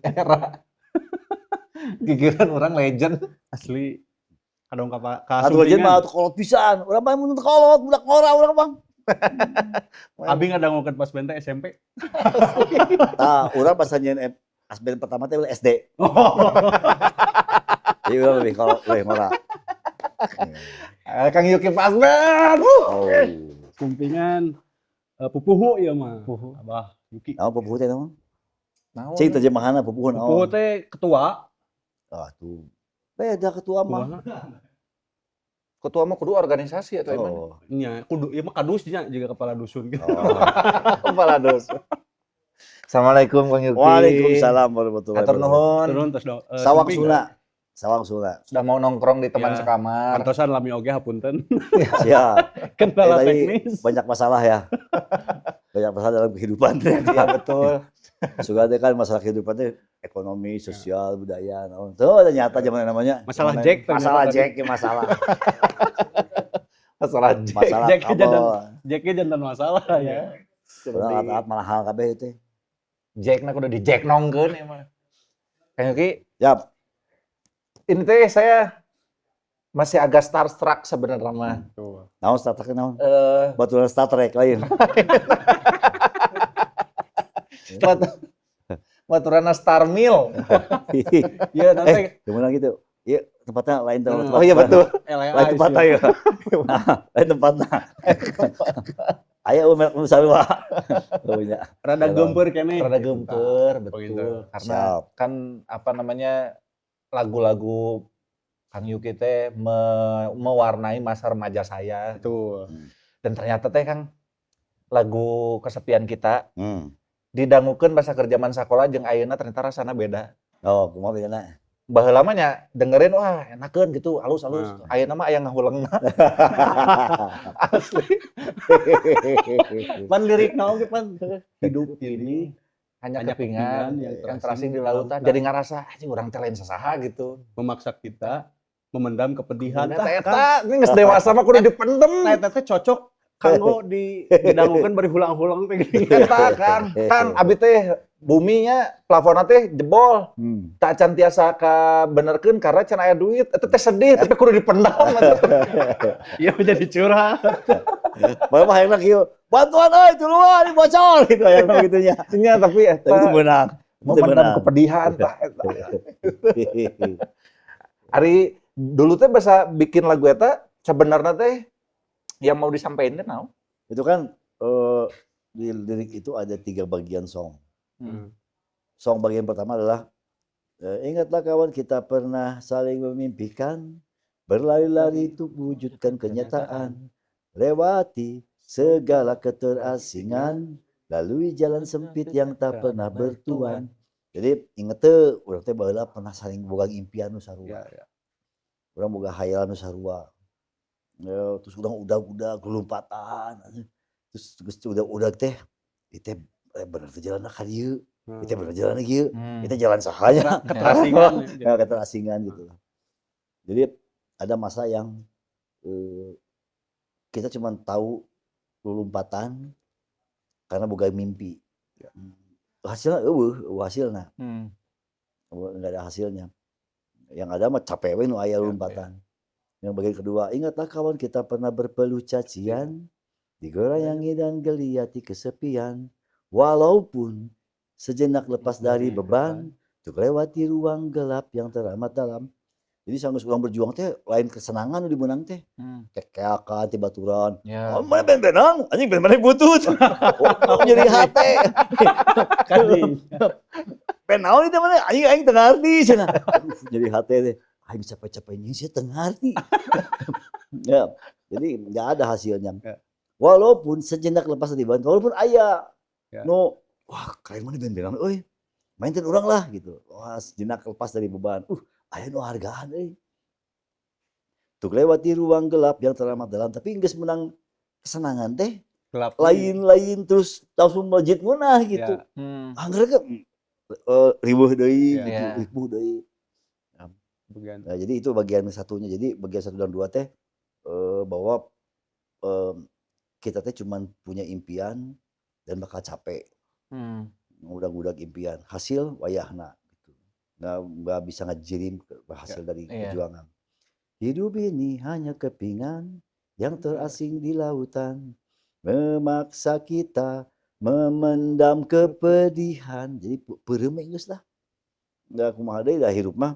Era gigiran orang legend. Asli. Kadang Atuh legend mah kolot pisan. Urang mah mun kolot budak ngora urang Bang. Abi ngadangukeun pas bente SMP. Tah, urang pas nyeun asbel pertama teh SD. Jadi urang lebih kolot lebih ngora. Kang Yuki Pasben. Oh. Kumpingan pupuhu ieu mah. Abah Yuki. Naon pupuh teh naon? Naon? Cing terjemahanna pupuh naon? Pupuhu teh ketua. Ah tuh. Beda ketua mah. Ketua mah kudu organisasi atau gimana? Oh. Nya kudu ieu mah kadusnya juga kepala dusun gitu. Oh. Kepala dusun. Assalamualaikum Kang Yuki. Waalaikumsalam warahmatullahi Atur nuhun. Turun terus Sawang Sunda. Sawang Sunda. Sudah mau nongkrong di teman Ya. sekamar. Kantosan lami oge hapunten. Siap. Kendala Tadi teknis. banyak masalah ya. Banyak masalah dalam kehidupan. Iya betul. Sudah ada kan masalah kehidupan teh ekonomi, sosial, budaya. Tuh ada nyata zaman namanya. Masalah Jack. Masalah Jack ya masalah. Masalah Jack. Masalah Jack kabel. Jacknya jantan masalah ya. Udah alat mahal kabeh itu. Jack nak udah di Jack nongkeun ya mah. Kang Yuki, Yap. ini teh saya masih agak starstruck sebenarnya mah. Tuh. Naon Star Trek naon? Eh, Baturan Star Trek lain. Baturana Star Mill. Iya nanti Gimana gitu? Iya, tempatnya lain tempat. Oh iya betul. Lain tempatnya ya. Lain tempatnya. Ayo merek Sarua. Punya. rada gempeur kene. Rada gempeur, Oh, betul. gitu. Karena Siap. kan apa namanya lagu-lagu Kang Yuki teh mewarnai masa remaja saya. Tuh. Dan ternyata teh Kang lagu kesepian kita didangukeun bahasa kerjaman sekolah jeung ayeuna ternyata rasana beda. Oh, kumaha bedana? Baheula mah nya dengerin wah enakeun gitu, halus-halus. Nah. Ayeuna mah aya ngahuleungna. Asli. Pan lirik naon ge pan hidup ini Hanya Hanya kepingan kepingan yang terasing di lautan. Jadi ngarasa anjing urang teh lain sasaha gitu. memaksa kita memendam kepedihan. Eta eta ini geus dewasa mah kudu dipendem. Eta teh cocok kanggo didangukeun bari hulang-hulang teh gini. Eta Kang abi teh buminya plafonna teh jebol. Tak can tiasa kabenerkeun karena can aya duit. Eta teh sedih tapi kudu dipendam. Iya jadi curhat. Bae mah hayangna kieu. Bantuan euy tuluan bocor gitu hayangna gitu nya. Nya tapi Tapi itu eta beunang. memendam kepedihan tah eta. Ari dulu teh bahasa bikin lagu eta sebenarnya teh yang mau disampaikan teh naon? Itu kan di lirik itu ada 3 bagian song. Song bagian pertama adalah ingatlah kawan kita pernah saling memimpikan berlari-lari untuk wujudkan kenyataan lewati segala keterasingan lalui jalan sempit yang tak pernah bertuan. Jadi inget tuh urang teh baheula pernah saling boga impian nu sarua. Urang boga hayalan nu sarua. Terus urang udah gelompatan. Terus udah teh itu bener teh jalanna ka dieu. Itu bener jalan lagi yuk. Kita jalan sahanya. Keterasingan. Ya, keterasingan gitu. Jadi ada masa yang kita cuma tahu lompatan karena boga mimpi. Hasilnya hasilnya. Enggak ada hasilnya. Yang ada mah capek we nu aya lompatan. Yang bagian kedua, ingatlah kawan kita pernah berpeluh cacian digerayangi dan geliati kesepian walaupun sejenak lepas dari beban untuk lewati ruang gelap yang teramat dalam. Jadi sanggeus urang berjuang teh lain kesenangan nu dimenang teh. Kekeakan ti baturan. Ya. Oh, mana ben-benang, anjing ben-benang butut. Oh, jadi hate. Kading. Ben naon itu mana aing teu ngarti cenah. Aduh, jadi hate teh. Aing capek-capek ini sih teu ngarti. Ya, jadi enggak ada hasilnya. Walaupun sejenak lepas dari beban, walaupun aya no wah keren mana ben-benang euy. Mainten urang lah gitu. Wah, sejenak lepas dari beban. Aya nu hargaan euy. Untuk lewati ruang gelap yang teramat dalam, tapi geus menang kesenangan teh. Gelap. Lain-lain terus langsung masjid ngeunah gitu. Angger ke riweuh deui gitu, ribuh deui. Nah, jadi itu bagian satunya. Jadi bagian 1 dan 2 teh bahwa kita teh cuman punya impian dan bakal capek. udag-udag impian. Hasil wayahna gitu. Nggak bisa ngajirim hasil dari perjuangan. Hidup ini hanya kepingan yang terasing di lautan, memaksa kita memendam kepedihan. Jadi peremek geus lah. Da kumaha deui da hirup mah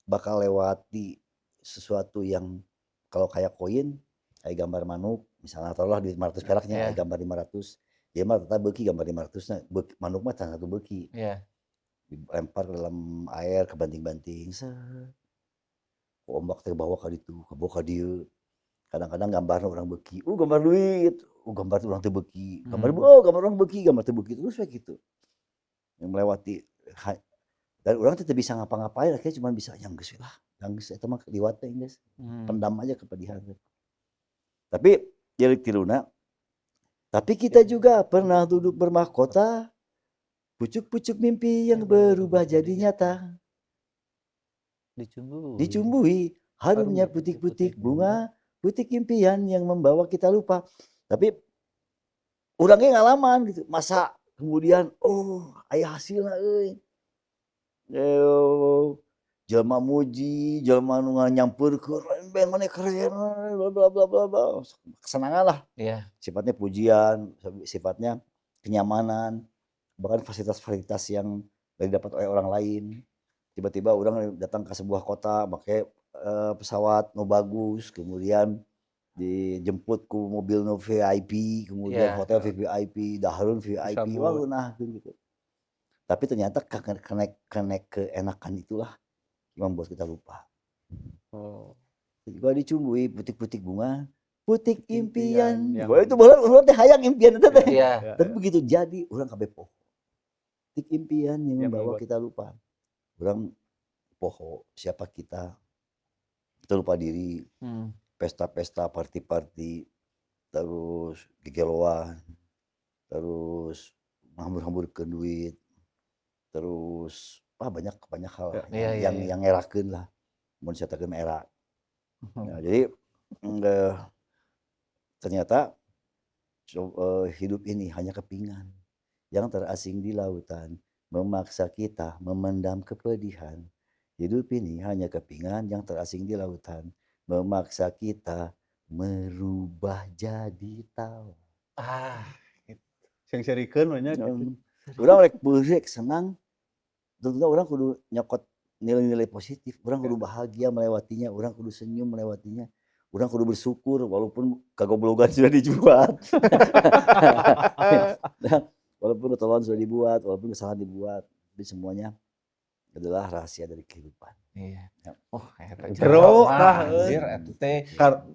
bakal lewati sesuatu yang kalau kayak koin, kayak gambar manuk, misalnya taruhlah di 500 peraknya, kayak gambar 500, dia mah tetap beuki gambar 500-nya, manuk mah satu beuki. Dilempar ke dalam air, kebanting-banting, set. Ombak teh bawa ka ditu, bawa ka dieu. Kadang-kadang gambarna urang beuki, gambar duit, gambar urang teh beuki, gambar urang beuki, gambar teh beuki, terus we kitu. Yang melewati dan urang teh teu bisa ngapa-ngapain, akhirnya cuma bisa yang geus we lah. Yang geus eta mah liwat teh geus. Pendam aja kepedihan. Tapi jelik tiluna, tapi kita juga pernah duduk bermahkota, pucuk-pucuk mimpi yang berubah jadi nyata. Dicumbui harumnya putik-putik bunga, putik impian yang membawa kita lupa. Tapi urangnya ngalaman gitu, masa kemudian aya hasilna euy. Jelema muji, jelema nu nyampeurkeun, "Ben maneh keren," bla bla bla bla bla. Kesenangan lah. Sifatnya pujian, sifatnya kenyamanan, bahkan fasilitas-fasilitas yang didapat oleh orang lain. Tiba-tiba orang datang ke sebuah kota pakai pesawat nu bagus, kemudian dijemput ku mobil nu VIP, kemudian hotel VIP, dahareun VIP, wah leunahkeun gitu. Tapi ternyata kenek keenakan itulah yang membuat kita lupa. Juga dicumbui putik-putik bunga, putik impian. Wah itu urang teh hayang impian eta teh. Tapi begitu jadi urang kabeh poho. Putik impian yang membawa kita lupa. Urang poho siapa kita lupa diri, pesta-pesta, party-party, terus gegeloan, terus hambur-hamburkeun duit, terus banyak hal yang ngerakeun lah, mun satakeun era. Nah, jadi ternyata hidup ini hanya kepingan yang terasing di lautan, memaksa kita memendam kepedihan. Hidup ini hanya kepingan yang terasing di lautan, memaksa kita merubah jadi tawa. Sing serikeun we nya. Urang rek beurek senang, tentunya urang kudu nyokot nilai-nilai positif, urang kudu bahagia melewatinya, urang kudu senyum melewatinya, urang kudu bersyukur walaupun kagoblogan sudah dibuat. Walaupun ketoloan sudah dibuat, walaupun kesalahan dibuat, tapi semuanya adalah rahasia dari kehidupan. Jero anjir eta teh.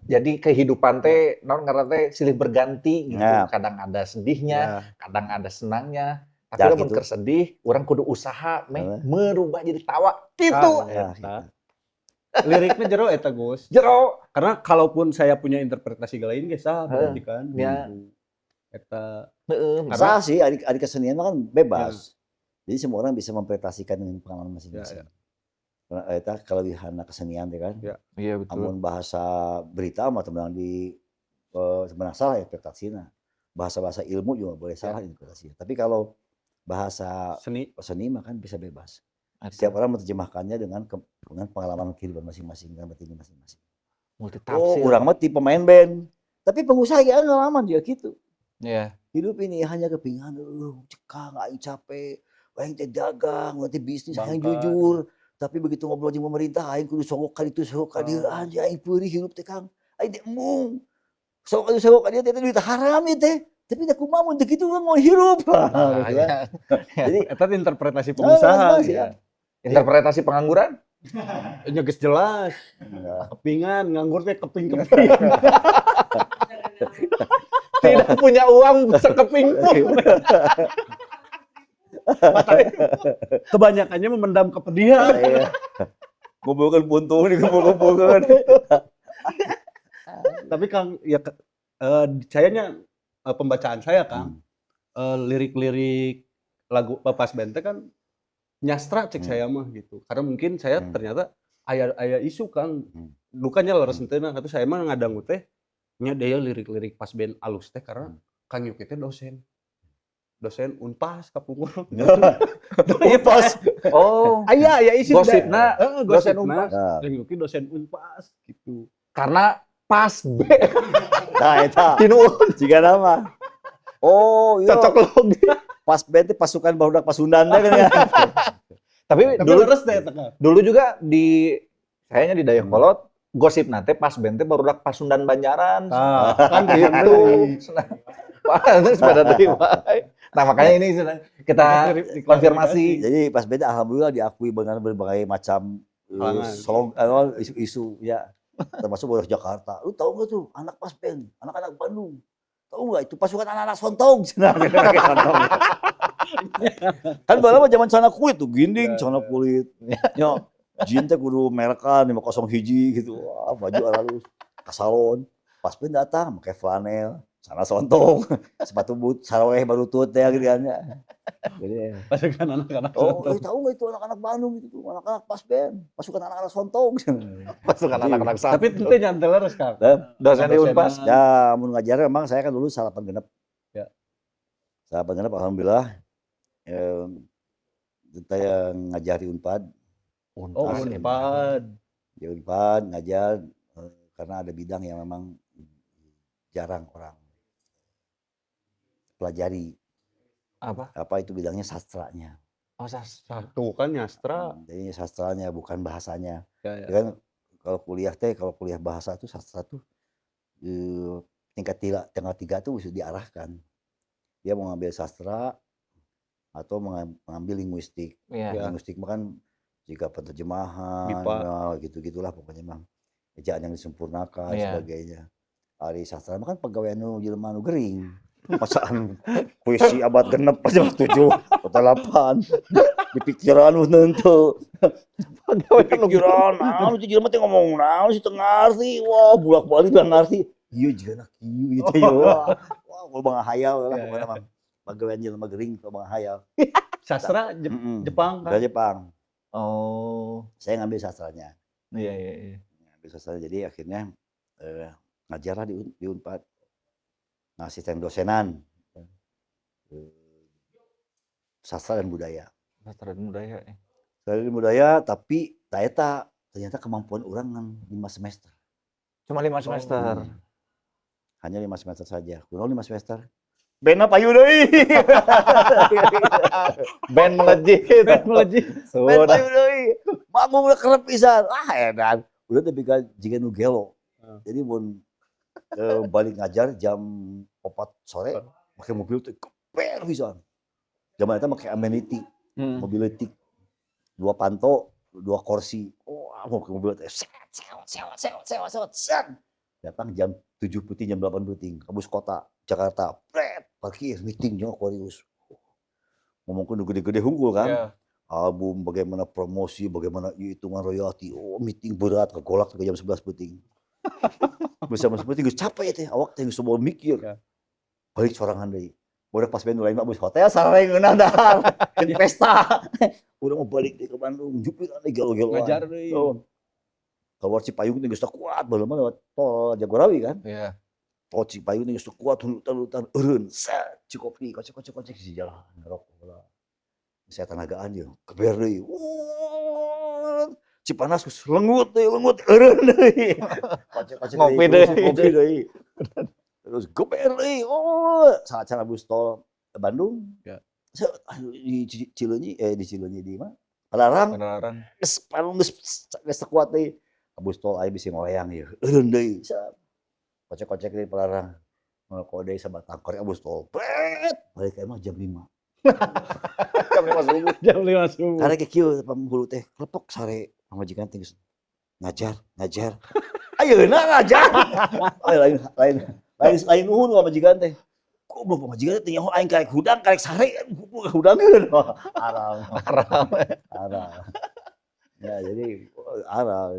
Jadi kehidupan teh naon ngaranna teh silih berganti gitu. Kadang ada sedihnya, kadang ada senangnya. Tapi lamun keur sedih, urang kudu usaha merubah jadi tawa. Gitu. Liriknya jero eta Gus. Jero. Karena kalaupun saya punya interpretasi lain ge sah berarti kan. Eta sah sih, ari kesenian mah kan bebas. Jadi semua orang bisa mempresentasikan dengan pengalaman masing-masing. Eta kelebihan kesenian teh kan. Iya betul. Amun bahasa berita mah temenang di temenang salah interpretasinya. Bahasa-bahasa ilmu juga boleh salah interpretasinya. Tapi kalau bahasa seni mah kan bisa bebas. Setiap orang menerjemahkannya dengan pengalaman kehidupan masing-masing, dengan batinnya masing-masing. Multitafsir. Urang mah tipe pemain band, tapi pengusaha ge ngalaman juga gitu. Hidup ini hanya kepingan, cekang, aing capek, aing teh dagang, nanti bisnis aing jujur. Tapi begitu ngobrol jeung pemerintah, aing kudu sogok ka ditu, sogok ka dieu, anjing aing peurih hirup teh Kang. Aing teh embung. Sogok ka dieu teh duit haram ieu teh. Tapi da kumaha mun teu kitu urang mau hirup. Jadi eta interpretasi pengusaha. Interpretasi pengangguran? Nya geus jelas. Kepingan, nganggur teh keping-keping. Tidak punya uang sekeping pun. Kebanyakannya memendam kepedihan. Ngumpulkeun puntung dikumpul-kumpulkeun. Tapi Kang, ya sayanya pembacaan saya Kang, lirik-lirik lagu Pas Band teh kan nyastra cek saya mah gitu. Karena mungkin saya ternyata aya isu Kang, dukanya leres henteuna atuh saya mah ngadangu teh nya daya lirik-lirik Pas Band alus teh karena Kang Yuki teh dosen. dosen Unpas kapungkur. Unpas. Oh, Aya ya isi gosipna dosen dosen Unpas. Unpas. Mungkin dosen Unpas gitu. Karena pas B. Nah, eta. Tinu Jika nama. Oh, iya. cocok logi. Pas bente pasukan barudak Pasundan kan ya. Tapi Tapi dulu leres deh tengah. dulu juga kayaknya di Dayakolot gosip nanti pas bente barudak Pasundan Banjaran. Kan Gitu. Wah, itu sepeda deui wae. Nah, makanya ini kita konfirmasi. Jadi pas bente alhamdulillah diakui dengan berbagai macam isu-isu ya. Termasuk bolos Jakarta. Lu tahu nggak tuh anak pas band, anak-anak Bandung. Tahu nggak itu pasukan anak-anak Sontong. Kan bala mah zaman celana kulit tuh, ginding celana kulit. Ya, jin teh kudu merekan 501 gitu. Wah, baju halus. Ke salon. Pas band datang pakai flanel, celana Sontong, sepatu boot, saraweh barutut ya gitu kan ya. Jadi Pasukan anak-anak oh, Sontong. tahu nggak itu anak-anak Bandung itu, anak-anak pas band, pasukan anak-anak Sontong. Pasukan anak-anak Tapi santri. itu nyantel leres kan. Dosen di Unpas. Ya, mun ngajar memang saya kan dulu salapan genep. Ya. Salapan genep alhamdulillah. Kita yang ngajar di Unpad. Oh, Unpas. Unpad. Di Unpad ngajar karena ada bidang yang memang jarang orang pelajari. Apa? Apa itu bidangnya sastranya. Oh, sastra. Tuh kan nyastra. Jadi sastranya bukan bahasanya. Ya, Ya kan kalau kuliah bahasa itu sastra tuh tingkat 3 tuh bisa diarahkan. Dia mau ngambil sastra atau mengambil linguistik. Iya. Linguistik kan jika penerjemahan, Bipa. ya, gitu-gitulah pokoknya mah. Ejaan yang disempurnakan Iya. sebagainya. Ari sastra mah kan pegawai anu jelema anu gering. Masaan puisi abad genep aja 7 atau 8. Di pikiran tentu. Pikiran, naon itu jelema teh ngomong naon sih teu ngarti. Wah, bulak-balik teu ngarti. Ieu jiga na kieu ieu teh. Wah, gua bangga hayal lah pokona mah. Pegawai jelema gering teu bangga hayal. Sastra Jepang kan. Dari Jepang. Oh. Saya ngambil sastranya. Iya. Ngambil sastranya jadi akhirnya ngajarlah di Unpad. Nah, asisten dosenan. Sastra dan budaya. Sastra dan budaya. Sastra dan budaya tapi ternyata kemampuan orang kan 5 semester. Cuma 5 semester. Hanya 5 semester saja. Kurang 5 semester. Bena payu deui. Band melejit. Band melejit. Ben payu deui. Manggung udah kerep pisan. Edan. Udah tapi kan jiga nu gelo. Jadi mun balik ngajar jam 4 sore pakai mobil tuh keper pisan. Zaman itu pakai amenity, mobil letik. 2 panto, 2 kursi. Oh, mau ke mobil teh. Set. Datang jam 7 puting, jam 8 puting. Ke bus kota Jakarta. Parkir meeting jeung Aquarius. Ngomongkeun gede-gede hunggul kan. Yeah. Album, bagaimana promosi, bagaimana hitungan royalti. Oh, meeting berat kegolak ke jam 11 puting. Bersama seperti gue capek teh, awak teh geus moal mikir. Balik sorangan deui. Udah pas band lain mah bus hotel sareng ngeunah dahar. Jeung pesta. Udah mau balik deh ke Bandung, jupit ane gelo-geloan. Ngajar deui. Keluar Cipayung teh geus kuat, baheula mah lewat tol Jagorawi kan. Iya. Tol Cipayung teh geus kuat, hunutan eureun, set, Cikopi, kocek si jalan ngerok heula. Saya tenagaan jeung keber deui. Cipanas geus lengut eureun deui. Ngopi deui. Terus geber deui. Saat-saat bus tol Bandung. Ya. Di Cileunyi di mana? Padalarang. Geus kuat deui. Bus tol aya bisi ngoleang ieu. Eureun deui. Kocek-kocek deui Padalarang. Ngerokok deui sabatang korek bus tol. Balik ka mah jam 5. Jam 5 subuh. Jam 5 subuh. Karena kayak kieu pamhulu teh klepok sare pamajikan teh ngajar. Ayeuna ngajar. Lain nuhun pamajikan teh. Goblok pamajikan teh nyaho aing karek hudang karek sare hudangeun. Aram. Ya jadi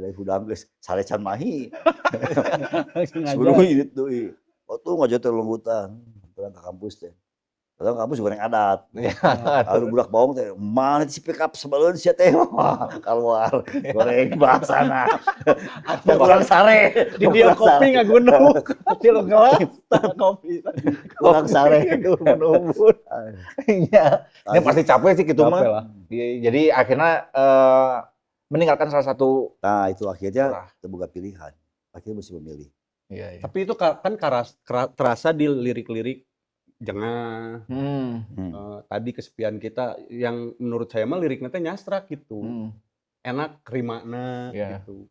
dari hudang geus sare can mahi. Sebelum irit deui. Waktu ngajar teh lenggutan pulang ke kampus teh. Atau kamu goreng adat. Iya. Lalu budak bawang teh, mana si pickup sebelum sia teh keluar goreng bahasana. Kurang sare. Di dia kopi ngagunung. Di lo gelas kopi. Kurang sare. Ubun-ubun. Iya. Ini pasti capek sih gitu Capek mah. lah. Jadi akhirnya meninggalkan salah satu. Nah itu akhirnya terbuka pilihan. Akhirnya mesti memilih. Iya. Tapi itu kan terasa di lirik-lirik Jengah. Tadi kesepian kita yang menurut saya mah liriknya teh nyastrak gitu. Enak rimakna gitu.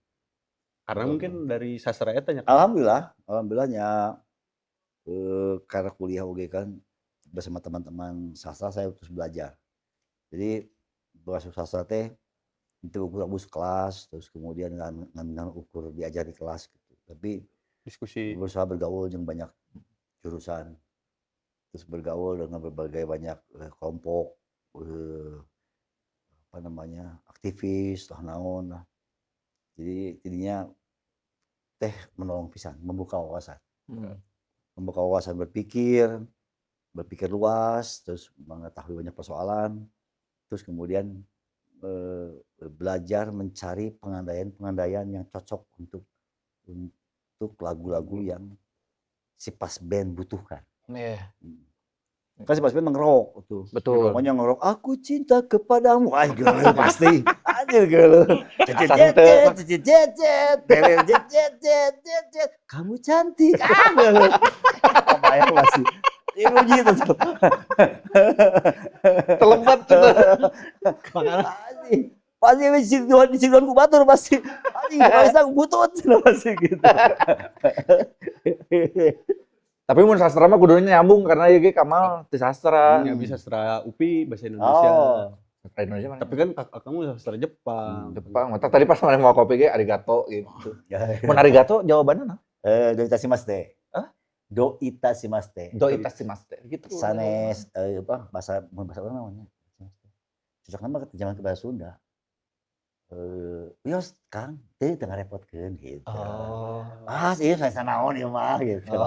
Karena mungkin dari sastra eta nya. Alhamdulillahnya karena kuliah oge kan bersama teman-teman sastra saya terus belajar. Jadi bahasa sastra teh itu ukur kelas, terus kemudian ngan ukur diajar di kelas gitu. Tapi diskusi berusaha bergaul dengan banyak jurusan. Terus bergaul dengan berbagai banyak kelompok aktivis lah naon lah. Jadi jadinya teh menolong pisan, membuka wawasan. Membuka wawasan berpikir luas, terus mengetahui banyak persoalan, terus kemudian belajar mencari pengandaian yang cocok untuk lagu-lagu yang si pas band butuhkan. Kan si pas band ngerok tuh. Betul. Pokoknya ngerok, aku cinta kepadamu. Ay, gelo pasti. Anjir gelo. Kamu cantik. Gelo. Kebayang masih. Ini gitu tuh. Terlembat gitu. Pasti dicingguan ku batur pasti. Anjing, pasti butut pasti gitu. Tapi mun sastra mah kudunya nyambung karena ya Kamal di sastra. Ya bisa sastra UPI bahasa Indonesia. Sastra Indonesia mana? Tapi kan kamu sastra Jepang. Jepang. Mata tadi pas mana mau kopi ge arigato gitu. Mun arigato jawabannya nah? Do itashimashite. Hah? Do itashimashite. Do itashimashite gitu. Sanes bahasa apa namanya? Cocok nama terjemahan ke bahasa Sunda. Wios Kang, teh tengah repotkeun gitu. Ieu saya naon ieu mah gitu.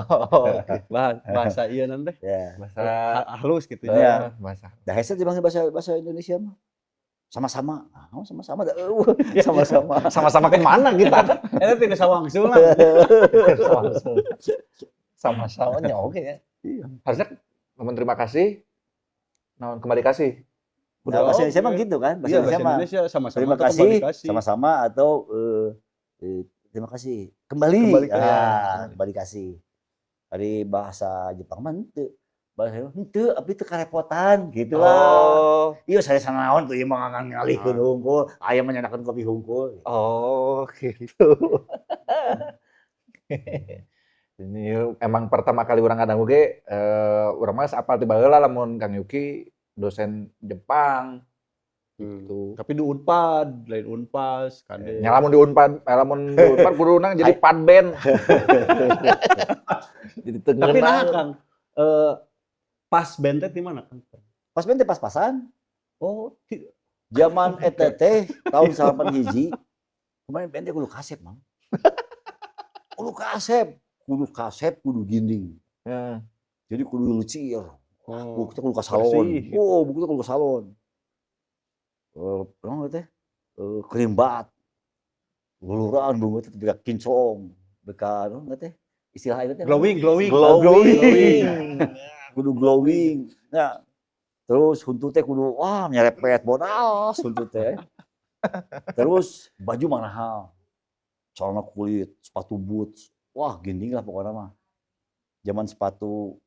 Bahasa ieu nanti. Ya. Bahasa halus gitu ya. Bahasa. Da hese dipanggil bahasa Indonesia mah. Sama-sama. Sama-sama da sama-sama. Sama-sama kemana kita? Eta tidak sawangsul lah. Sama-samanya oke ya. Iya. Harusnya ngomong terima kasih. Nah, kembali kasih. Bahasa Indonesia mah gitu kan? Bahasa Indonesia sama-sama. Terima kasih, sama-sama atau terima kasih. Kembali kasih. Dari bahasa Jepang mah henteu. Bahasa henteu, tapi teu karepotan gitu lah. Iya saya sanaon tuh ieu mah ngalihkeun hungkul, aya menyanakeun kopi hungkul. Oh, gitu. Ini emang pertama kali urang ngadangu ge urang mah apal ti baheula lamun Kang Yuki dosen Jepang gitu. Tapi di Unpad, lain Unpas, kade. Nya lamun di Unpad kuduna jadi padben. Jadi teu Tapi nah Kang, pas band teh di mana Kang? Pas band teh pas-pasan. Oh, zaman eta teh tahun 81. Kemarin band teh kudu kaset, Mang. Kudu kaset, kudu ginding. Jadi kudu lucir. Buku teh kudu ka salon. Buku teh kudu ka salon. Naon teh? Kerimbat. Luluran bunga teh beka kinclong, beka naon teh? Istilah itu teh glowing. Kudu glowing. Nah, terus huntu teh kudu nyerepet bodas huntu teh. Terus baju mahal. Celana kulit, sepatu boots. Wah, ginding lah pokoknya mah. Zaman sepatu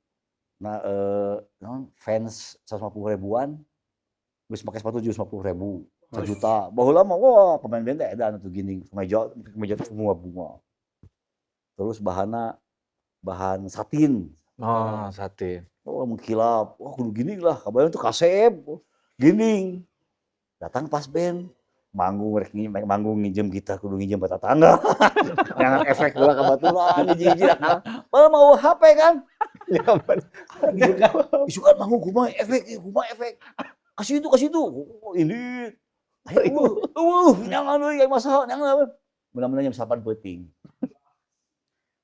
fans 150 ribuan, bisa pakai sepatu 150 ribu, 1 juta. Baheula mah pemain band teh edan atuh gini, kemeja teh bunga-bunga. Terus bahan satin. Satin. Mengkilap. Kudu gini lah, kabayang tuh kasep, gini. Datang pas band, manggung nginjem kita, kudu nginjem bata tangga. Jangan efek bola kabaturan, hiji-hiji. Mau HP kan? Isukan manggung kumaha efek. Kasih itu. Ini. Ayo, jangan euy kayak masalah, jangan. Benar-benar jam 8 peuting.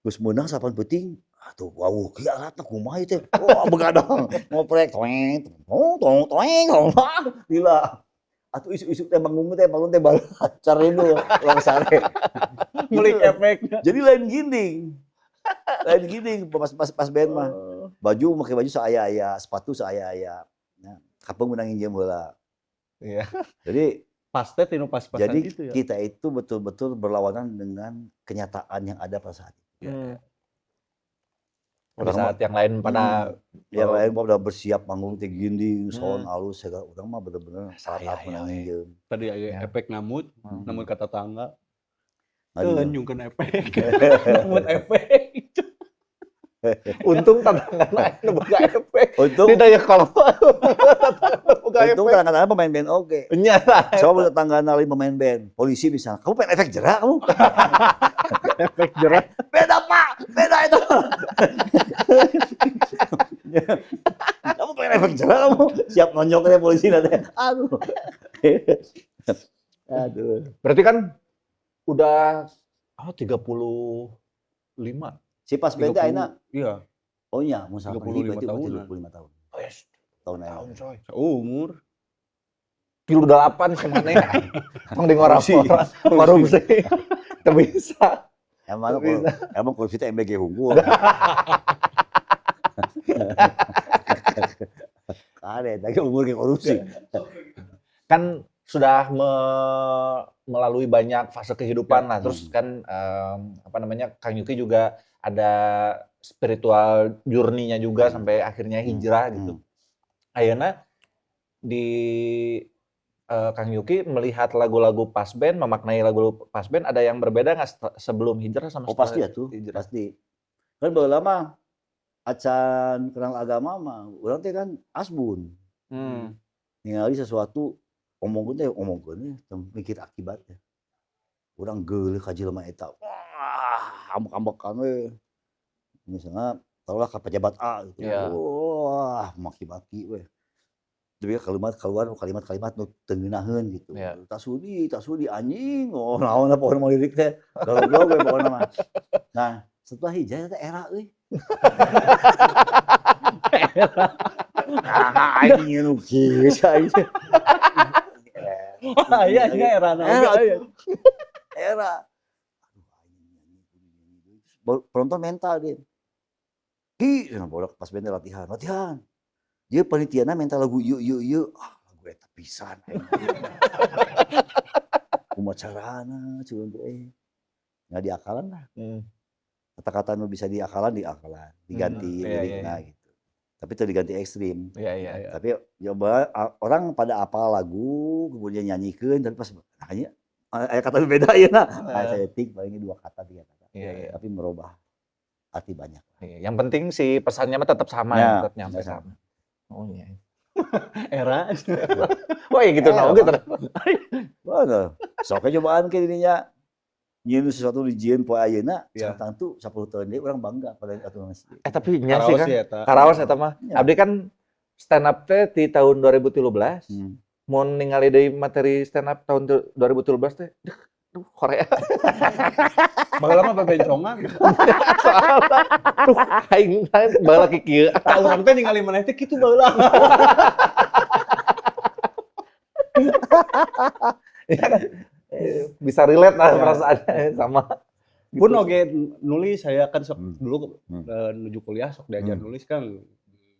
Terus meunang 8 peuting, tuh wow kieu alatna kumaha ieu teh? Wah begadang ngoprek toeng tong lila. Atuh isu-isu teh bangun teh baru caredo ulang sare. Ngulik efeknya. Jadi lain gini pas band mah. Baju make baju saaya-aya, sepatu saaya-aya. Nah, kapeung meunang nginjem heula. Iya. Jadi Pas teh tinu pas-pasan jadi itu ya. kita itu betul-betul berlawanan dengan kenyataan yang ada pada saat itu. Di saat yang lain pada yang lain pada bersiap manggung teh gini, sound alus segala urang mah bener-bener saat meunang nginjem. Tadi aya efek namut, namun kata tangga. Aduh. Nyungkeun efek. Namut efek. untung tantangan lain nu boga efek. Untung Di daya kolot boga efek. untung kadang-kadang pemain band oge. Nya. Coba tetanggana lain pemain band, polisi misalnya, kamu pengen efek jerak kamu? Efek jerak. Beda pak, beda itu. Kamu pengen efek jerak kamu? Siap nonjoknya polisi nanti. Aduh. Aduh. Berarti kan udah 35. Si pas band teh ayeuna Iya, oh nya mun 35 berarti tahunan. 35 tahun. Wes, Tahun tahun ayeuna. coy. seumur. Kilo 8 kemana ya? Mang di korupsi. Teu bisa. Emang korupsi teh MBG hunggul. Kade tadi umur ke korupsi. Kan sudah melalui banyak fase kehidupan lah. Terus kan Kang Yuki juga ada spiritual journey-nya juga sampai akhirnya hijrah gitu. Ayeuna di Kang Yuki melihat lagu-lagu pas band, memaknai lagu pas band ada yang berbeda nggak sebelum hijrah sama setelah pasti ya tuh, hijrah? pasti. Kan baheula mah acan kenal agama mah urang teh kan asbun. Ningali sesuatu omongkeun teu mikir akibatnya. Urang geuleuh ka jelema eta. Wah, ambek-ambekan we. Misalnya tahulah ka pejabat A gitu. Yeah. Wah, maki-maki we. Tapi kalimat-kalimat nu teu ngeunaheun gitu. Yeah. Tak sudi anjing. Oh, naon apa mau lirik teh. Goblok we pokona mah. Nah, setelah hijrah teh era euy. Anjing nu kieu aing. Iya era. Era. Penonton mental dia. Borak pas band latihan. Dia panitiana mental lagu yuk. Lagu eta pisan. Kumaha carana cuman nggak diakalan lah. Kata-kata nu bisa diakalan, diganti lirikna gitu. Tapi itu diganti ekstrim. Iya. Tapi coba orang pada apal lagu kemudian nyanyikan tapi pas hanya aya kata beda ayeuna. Saya tik paling 2 kata 3 kata. Iya. Tapi merubah arti banyak. Iya. Yang penting si pesannya mah tetap sama Ya, tetap nyampe sama. Oh iya. Era. Oh iya gitu nah gitu. Bener. Sok cobaan ke dirinya nyieu sesuatu dijieun poe ayeuna, santang tuh 10 tahun deui urang bangga pada atuh geus. Tapi nya sih kan. Eta. Karaos eta mah. Ya. Abdi kan stand up teh di tahun 2013. Mun ningali deui materi stand up tahun 2013 teh duh Korea. Baheula mah bebencongan. Duh aing baheula ki kieu. Ka urang teh ningali maneh teh kitu baheula. Bisa relate lah perasaannya sama. Pun oge nulis saya kan sok dulu nuju kuliah sok diajar nulis kan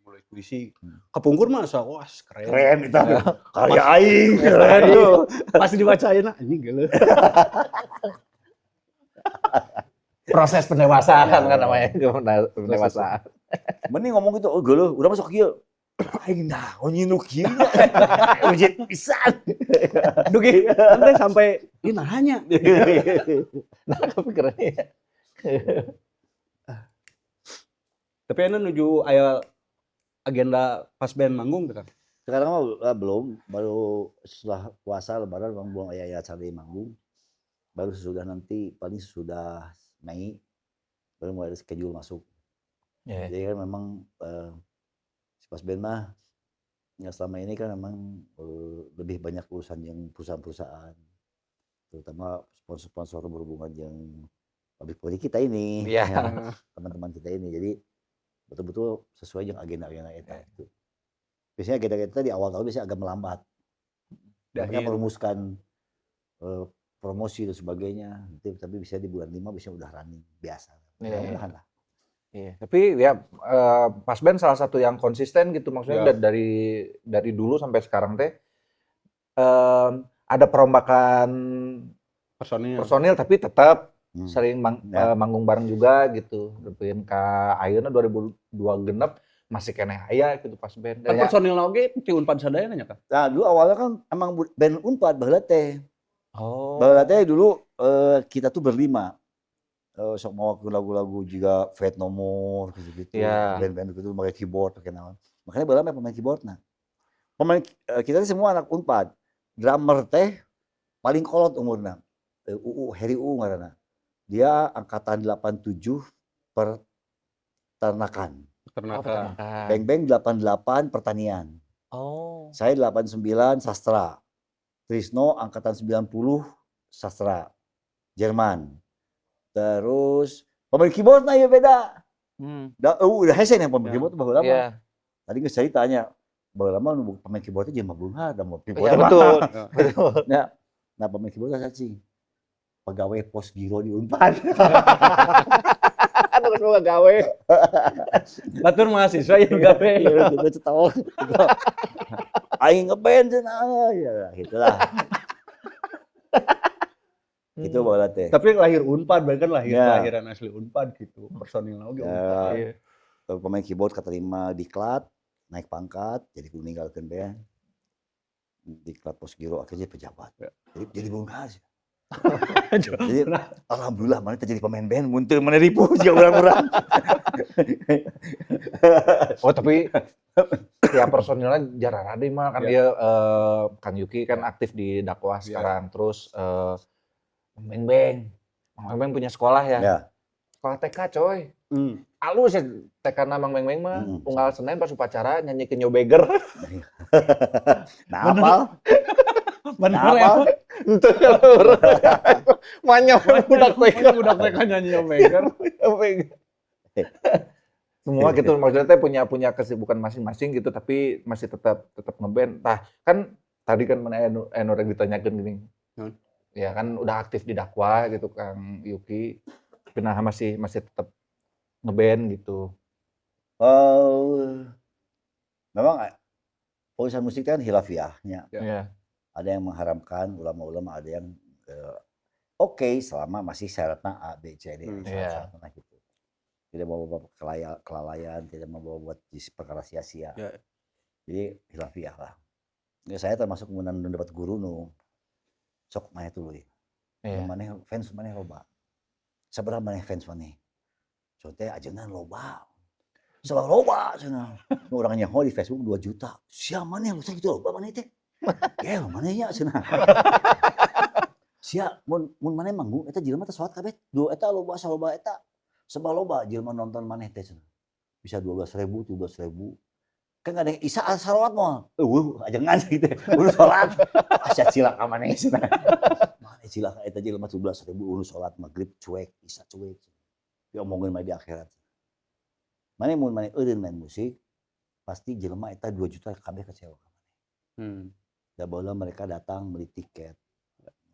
mulai puisi. Kepungkur mah sok wah keren. Keren eta. Karya aing keren tuh. Pas dibacain anjing geuleuh. Proses pendewasaan kan namanya, pendewasaan. Mending ngomong gitu, oh geuleuh, urang mah sok kieu. Aing naon nyieu nu kieu nya. Ujit pisan. Dugi nanti sampai ini nanya. Nah, kepikirannya. Tapi anu nuju aya agenda pas band manggung teh kan. Sekarang mah belum, baru setelah puasa lebaran bang buang aya acara manggung. Baru sesudah nanti paling sudah Mei baru mulai ada schedule masuk. Yeah. Jadi kan memang pas band mah yang selama ini kan memang lebih banyak urusan yang perusahaan-perusahaan, terutama sponsor-sponsor berhubungan yang pabrik kita ini, Iya. ya, teman-teman kita ini. Jadi betul-betul sesuai dengan agenda-agenda kita. Biasanya agenda kita di awal tahun biasanya agak melambat. Mereka merumuskan promosi dan sebagainya, tapi bisa di bulan 5 bisa udah running biasa. Mudah-mudahan lah. Iya, tapi ya Pas Ben salah satu yang konsisten gitu, maksudnya dari dulu sampai sekarang teh ada perombakan personil tapi tetap sering manggung bareng juga gitu. Depan ke ayeuna 2002 genep masih keneh aya gitu Pas Ben. Kan personil oge ti Unpad sadaya nya kan. Nah, dulu awalnya kan emang band Unpad baheula teh. Oh. Baheula teh dulu kita tuh berlima. Sok mau lagu-lagu juga Fate No More gitu-gitu. Band-band gitu pakai keyboard, pakai naon. Makanya baheula mah pemain keyboard nah. Pemain kita semua anak Unpad. Drummer teh paling kolot umurna. Heri ngaranna. Dia angkatan 87 peternakan. Beng Beng 88 pertanian. Oh. Saya 89 sastra. Trisno angkatan 90 sastra. Jerman. Terus pemain keyboardnya ya beda. Udah hese nih pemain keyboard baheula lama. Tadi geus ceritanya baheula lama pemain keyboardnya jeung Bunga dan keyboard. Betul. Nah, pemain keyboard sih pegawai pos giro di Unpad. Aduh semoga gawe. Batur mahasiswa yang gawe. Kita cetol. Aing ngeband cenah ya gitulah. Itu bola teh. Tapi lahir Unpad, bahkan lahiran asli Unpad gitu. Personilnya oge Unpad. Pemain keyboard keterima diklat, naik pangkat, jadi meninggalkan band. Diklat pos giro akhirnya pejabat. Jadi bunga sih. Jadi alhamdulillah mana terjadi pemain band muntah mana ribu jika orang-orang. Oh tapi ya personilnya jarang ada mah kan dia Kang Yuki kan aktif di dakwah sekarang terus Mang Beng punya sekolah ya. Sekolah TK coy. Alus ya TK nama Mang Beng mah unggal Senin pas upacara nyanyi ke Nyobeger. Nah apal? Bener ya? Itu kalau manya budak TK nyanyi Nyobeger. Semua gitu maksudnya punya kesibukan masing-masing gitu tapi masih tetap ngeband. Nah, kan tadi kan mana Eno ditanyakan gini. Ya kan udah aktif di dakwah gitu Kang Yuki. Tapi nah masih tetap ngeband gitu. Memang urusan musik kan hilafiahnya. Ada yang mengharamkan ulama-ulama, ada yang oke selama masih syaratnya A, B, C, D, syaratnya gitu. Tidak mau bawa kelalaian, tidak mau bawa buat perkara sia-sia. Jadi hilafiah lah. Ya, saya termasuk kemudian dapat guru nu sok mana tuh ya. Mana fans mana loba. Seberapa mana fans mana? Contohnya ajengan loba. Sebab loba cenah. Nu urang nyaho di Facebook 2 juta. Sia mana lu gitu loba mana teh? Ya mana nya cenah. Sia mun mana manggung eta jelema teh salat kabeh. Do eta loba saloba eta. Sebab loba jelema nonton maneh teh cenah. Bisa 12.000, 13.000. Kan ada yang isa salawat mah. Ajengan gitu. Urus salat. Asa cilaka maneh cenah. Maneh cilaka eta jelema 17.000 urus salat magrib cuek, isa cuek. Diomongin mah di akhirat. Maneh mun maneh eureun main musik, pasti jelema eta 2 juta kabeh kecewa ka maneh. Da baheula mereka datang beli tiket.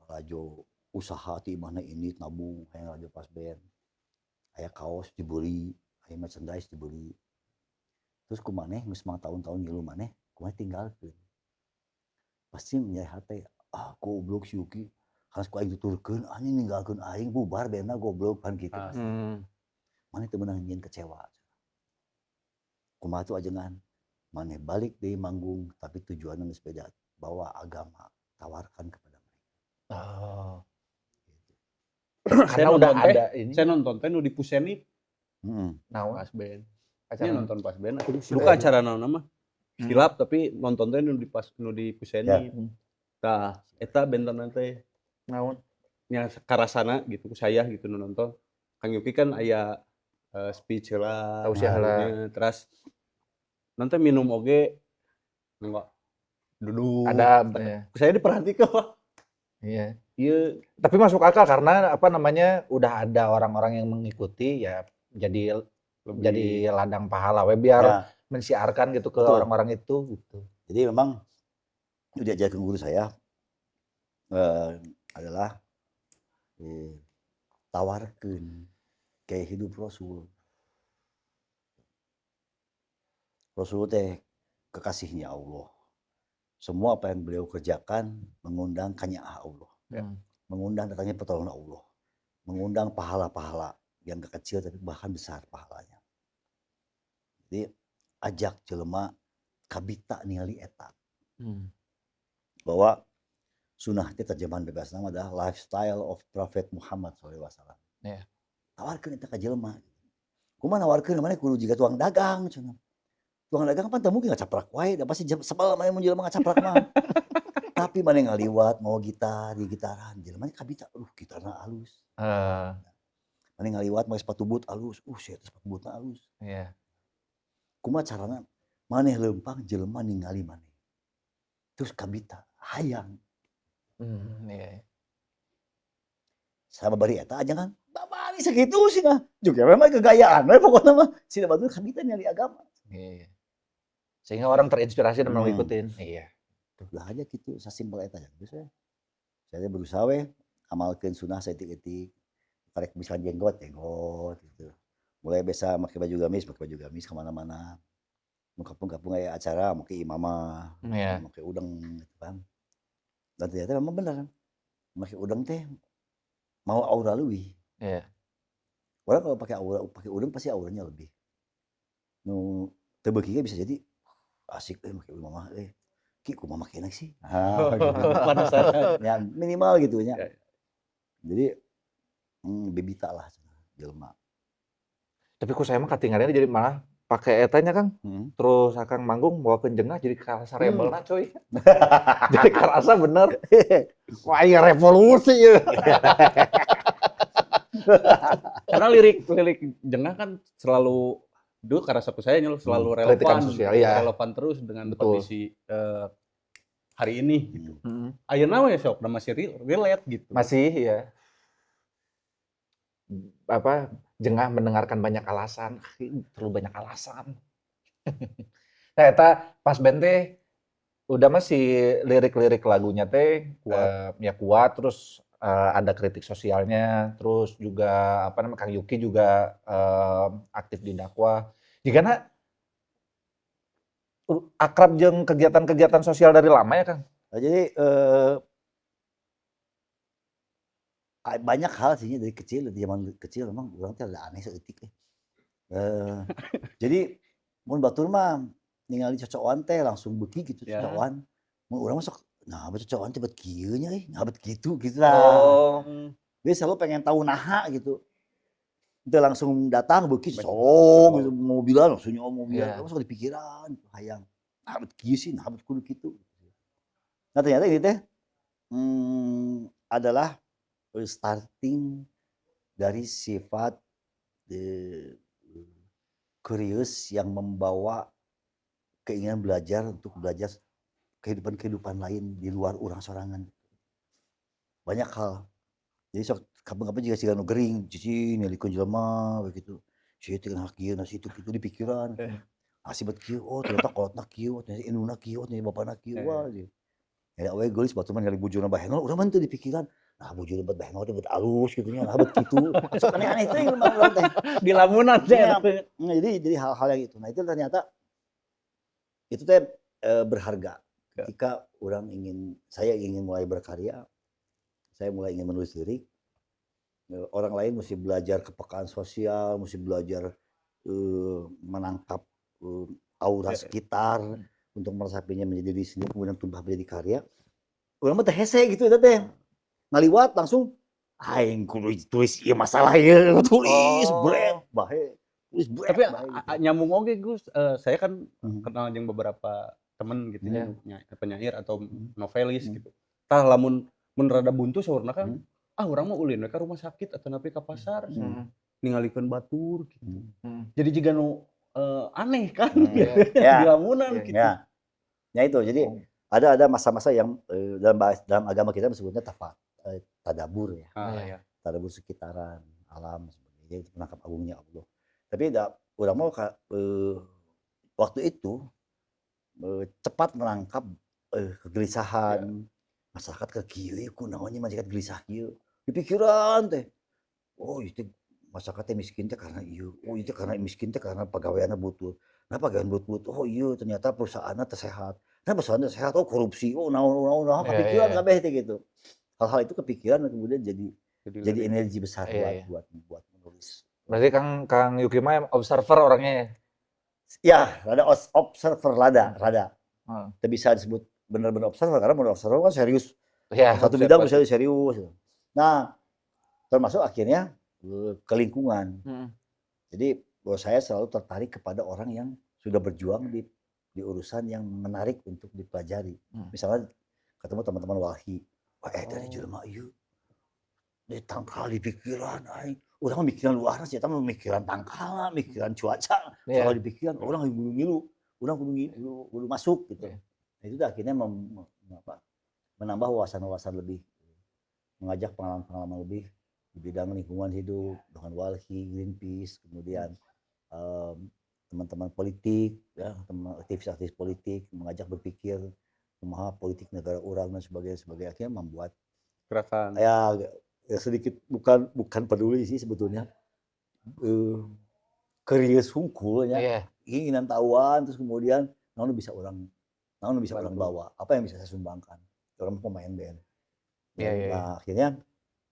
Rajo usaha ti imahna ini nabung hayang rajo Pas band. Aya kaos dibeli, aya merchandise dibeli. Terus kumaneh geus mang tahun-tahun ngilu maneh, kumaneh tinggalkeun. Pasti nyai hate, goblok si Yuki. Kan ku aing tuturkeun, anjing ninggalkeun aing bubar bandna goblok kan gitu. Maneh teu meunang nyieun kecewa. Kumaha tuh ajengan. Maneh balik deui manggung tapi tujuanna geus beda, bawa agama, tawarkan kepada mereka. Karena udah ada ini. Saya nonton teh nu di Puseni. Naon Pas band. Acara nonton Pas band. Bukan acara naon mah. Hilap tapi nonton teh nu di Puseni. Tah eta bentarna teh naon? Nya karasana gitu ku saya gitu nu nonton. Kang Yuki kan aya speech heula. Terus nanti minum oge enggak duduk. Ada saya diperhatikan. Iya. Ieu Tapi masuk akal karena apa namanya udah ada orang-orang yang mengikuti ya jadi lebih ladang pahala we biar Ya, mensiarkan gitu ke betul. orang-orang itu gitu. Jadi memang itu diajarkan guru saya adalah tawarkan kayak hidup Rasul. Rasul teh kekasihnya Allah. Semua apa yang beliau kerjakan mengundang kanya'ah Allah. Mengundang datangnya pertolongan Allah. Mengundang pahala-pahala yang gak kecil tapi bahkan besar pahalanya. Jadi ajak jelema kabita ningali eta. Bahwa sunnah itu terjemahan bebas nama adalah lifestyle of Prophet Muhammad SAW. Yeah. Tawarkan eta ka jelema. Kumaha nawarkeun namanya kudu jiga tukang dagang cenah. Tukang dagang pan teu mungkin ngacaprak wae, da pasti sebal mane mun jelema ngacaprak mah. Tapi mane ngaliwat mau gitar, di gitaran, jelema kabita, gitarna alus. Mane ngaliwat make sepatu boot alus, sia sepatu bootna alus. Iya. Kumaha carana maneh leumpang jelema ningali maneh. Terus kabita hayang. Iya. Sababari eta aja kan, babari sakitu cenah. Juga memang kegayaan we pokona mah. Sina batur kabita nyari agama. Iya. Sehingga orang terinspirasi dan mau ngikutin. Iya. Lah aja gitu, sasimpel eta nya. Geus we. Saya berusaha we amalkeun sunnah saeutik-eutik. Karek bisa jenggot gitu. Mulai biasa make baju gamis kemana-mana. Mun kampung-kampung aya acara make imamah, make udang gitu kan. Dan ternyata memang benar. Make udang teh mau aura leuwih. Iya. Orang kalau pakai udang pasti auranya lebih. Nu teu beuki bisa jadi asik make imamah Ki kumaha make enak sih. penasaran. Ya minimal gitu nya. Jadi bebita lah jelema. Tapi ku saya mah katingalnya jadi malah pakai etanya Kang. Terus akang manggung bawakeun jengah jadi karasa rebelna coy. Jadi karasa bener. Wah iya revolusi ya. Karena lirik jengah kan selalu dulu karasa ku saya selalu kritikan relevan, sosial, iya. relevan terus dengan Betul. kondisi hari ini gitu. Ayeuna we sok masih relate gitu. Masih ya. Apa jengah mendengarkan banyak alasan, terlalu banyak alasan. Nah, eta pas band teh udah masih lirik-lirik lagunya teh kuat terus ada kritik sosialnya, terus juga apa namanya Kang Yuki juga aktif di dakwah. Jigana akrab jeung kegiatan-kegiatan sosial dari lama ya Kang? Nah, jadi banyak hal sih dari kecil, dari zaman kecil memang orang teh ada aneh saeutik Jadi mun batur mah ningali cocokan teh langsung beuki gitu cocokan. Mun urang mah sok nah cocokan teh bet kieu nya bet kitu lah. Dia selalu pengen tahu naha gitu. Itu langsung datang beuki sok gitu mobilan langsung nyawa mobilan langsung di pikiran hayang. Nah bet kieu sih, nah bet kudu kitu. Nah ternyata ini teh adalah starting dari sifat curious yang membawa keinginan belajar untuk belajar kehidupan lain di luar urang sorangan. Banyak hal. Jadi sok kapan-kapan juga siga nu gering, cicing nyalikeun jelema begitu. Si teh hak kieu, nasi itu di pikiran. Asibat kieu, ternyata kolotna kieu, ternyata induna kieu, ternyata bapana kieu wah. Ya we geulis batu mah ningali bujurna bahenol, urang mah teu di pikiran. Nah bujurna bet bahenol teh bet alus gitu nya, nah bet kitu. Sok aneh-aneh teh mah urang teh. Di lamunan teh. Jadi hal-hal yang itu. Nah itu ternyata itu teh berharga. Ketika saya ingin mulai berkarya, saya mulai ingin menulis lirik. Orang lain mesti belajar kepekaan sosial, mesti belajar menangkap aura sekitar untuk meresapinya menjadi diri sendiri kemudian tumpah menjadi karya. Urang mah teh hese gitu eta teh. Ngaliwat langsung aing kudu tulis ieu masalah ieu, tulis bret bae. Tulis bret. Tapi nyambung oge Gus, saya kan kenal jeung beberapa temen gitu ya, penyair atau novelis gitu. Tah lamun mun rada buntu saurna kan, urang mah ulin we ka rumah sakit atau nepi ka pasar. Ningalikeun batur gitu. Jadi jiga nu aneh kan di lamunan gitu. Ya itu jadi ada masa-masa yang dalam agama kita disebutnya tafat. tadabur ya. Iya. Tadabur sekitaran, alam sebagainya itu penangkap agungnya Allah. Tapi urang mah waktu itu cepat menangkap kegelisahan masyarakat ke kieu kunaon nya masyarakat gelisah kieu. Di pikiran teh, oh itu masyarakat teh miskin teh karena ieu, oh itu karena miskin teh karena pagaweanna butut. Nah pagawean butut, oh iya ternyata perusahaannya teu sehat. Nah perusahaannya sehat, oh korupsi, oh naon kepikiran kabeh teh gitu. Hal-hal itu kepikiran dan kemudian jadi energi besar buat menulis. Berarti Kang Yuki mah observer orangnya ya? Ya, rada observer rada. Teu bisa disebut bener-bener observer karena bener observer kan serius. Ya, Satu bidang misalnya serius. Nah, termasuk akhirnya ke lingkungan. Jadi bahwa saya selalu tertarik kepada orang yang sudah berjuang di urusan yang menarik untuk dipelajari. Misalnya ketemu teman-teman walhi, wah dari jelema ieu ditangkal di pikiran aing. Urang mah mikiran luar sih, eta mah mikiran tangkal, mikiran cuaca. Kalau di pikiran urang ngilu, urang kudu masuk gitu. Nah, itu akhirnya menambah wawasan-wawasan lebih, mengajak pengalaman-pengalaman lebih di bidang lingkungan hidup dengan walhi, Greenpeace, kemudian teman-teman politik, ya, aktivis-aktivis politik, mengajak berpikir kumaha politik negara urang dan sebagainya, akhirnya membuat gerakan. Ya sedikit bukan peduli sih sebetulnya, kerius hungkul ya, keinginan tahuan, terus kemudian naon bisa orang bawa, apa yang bisa saya sumbangkan, orang pemain band. Nah akhirnya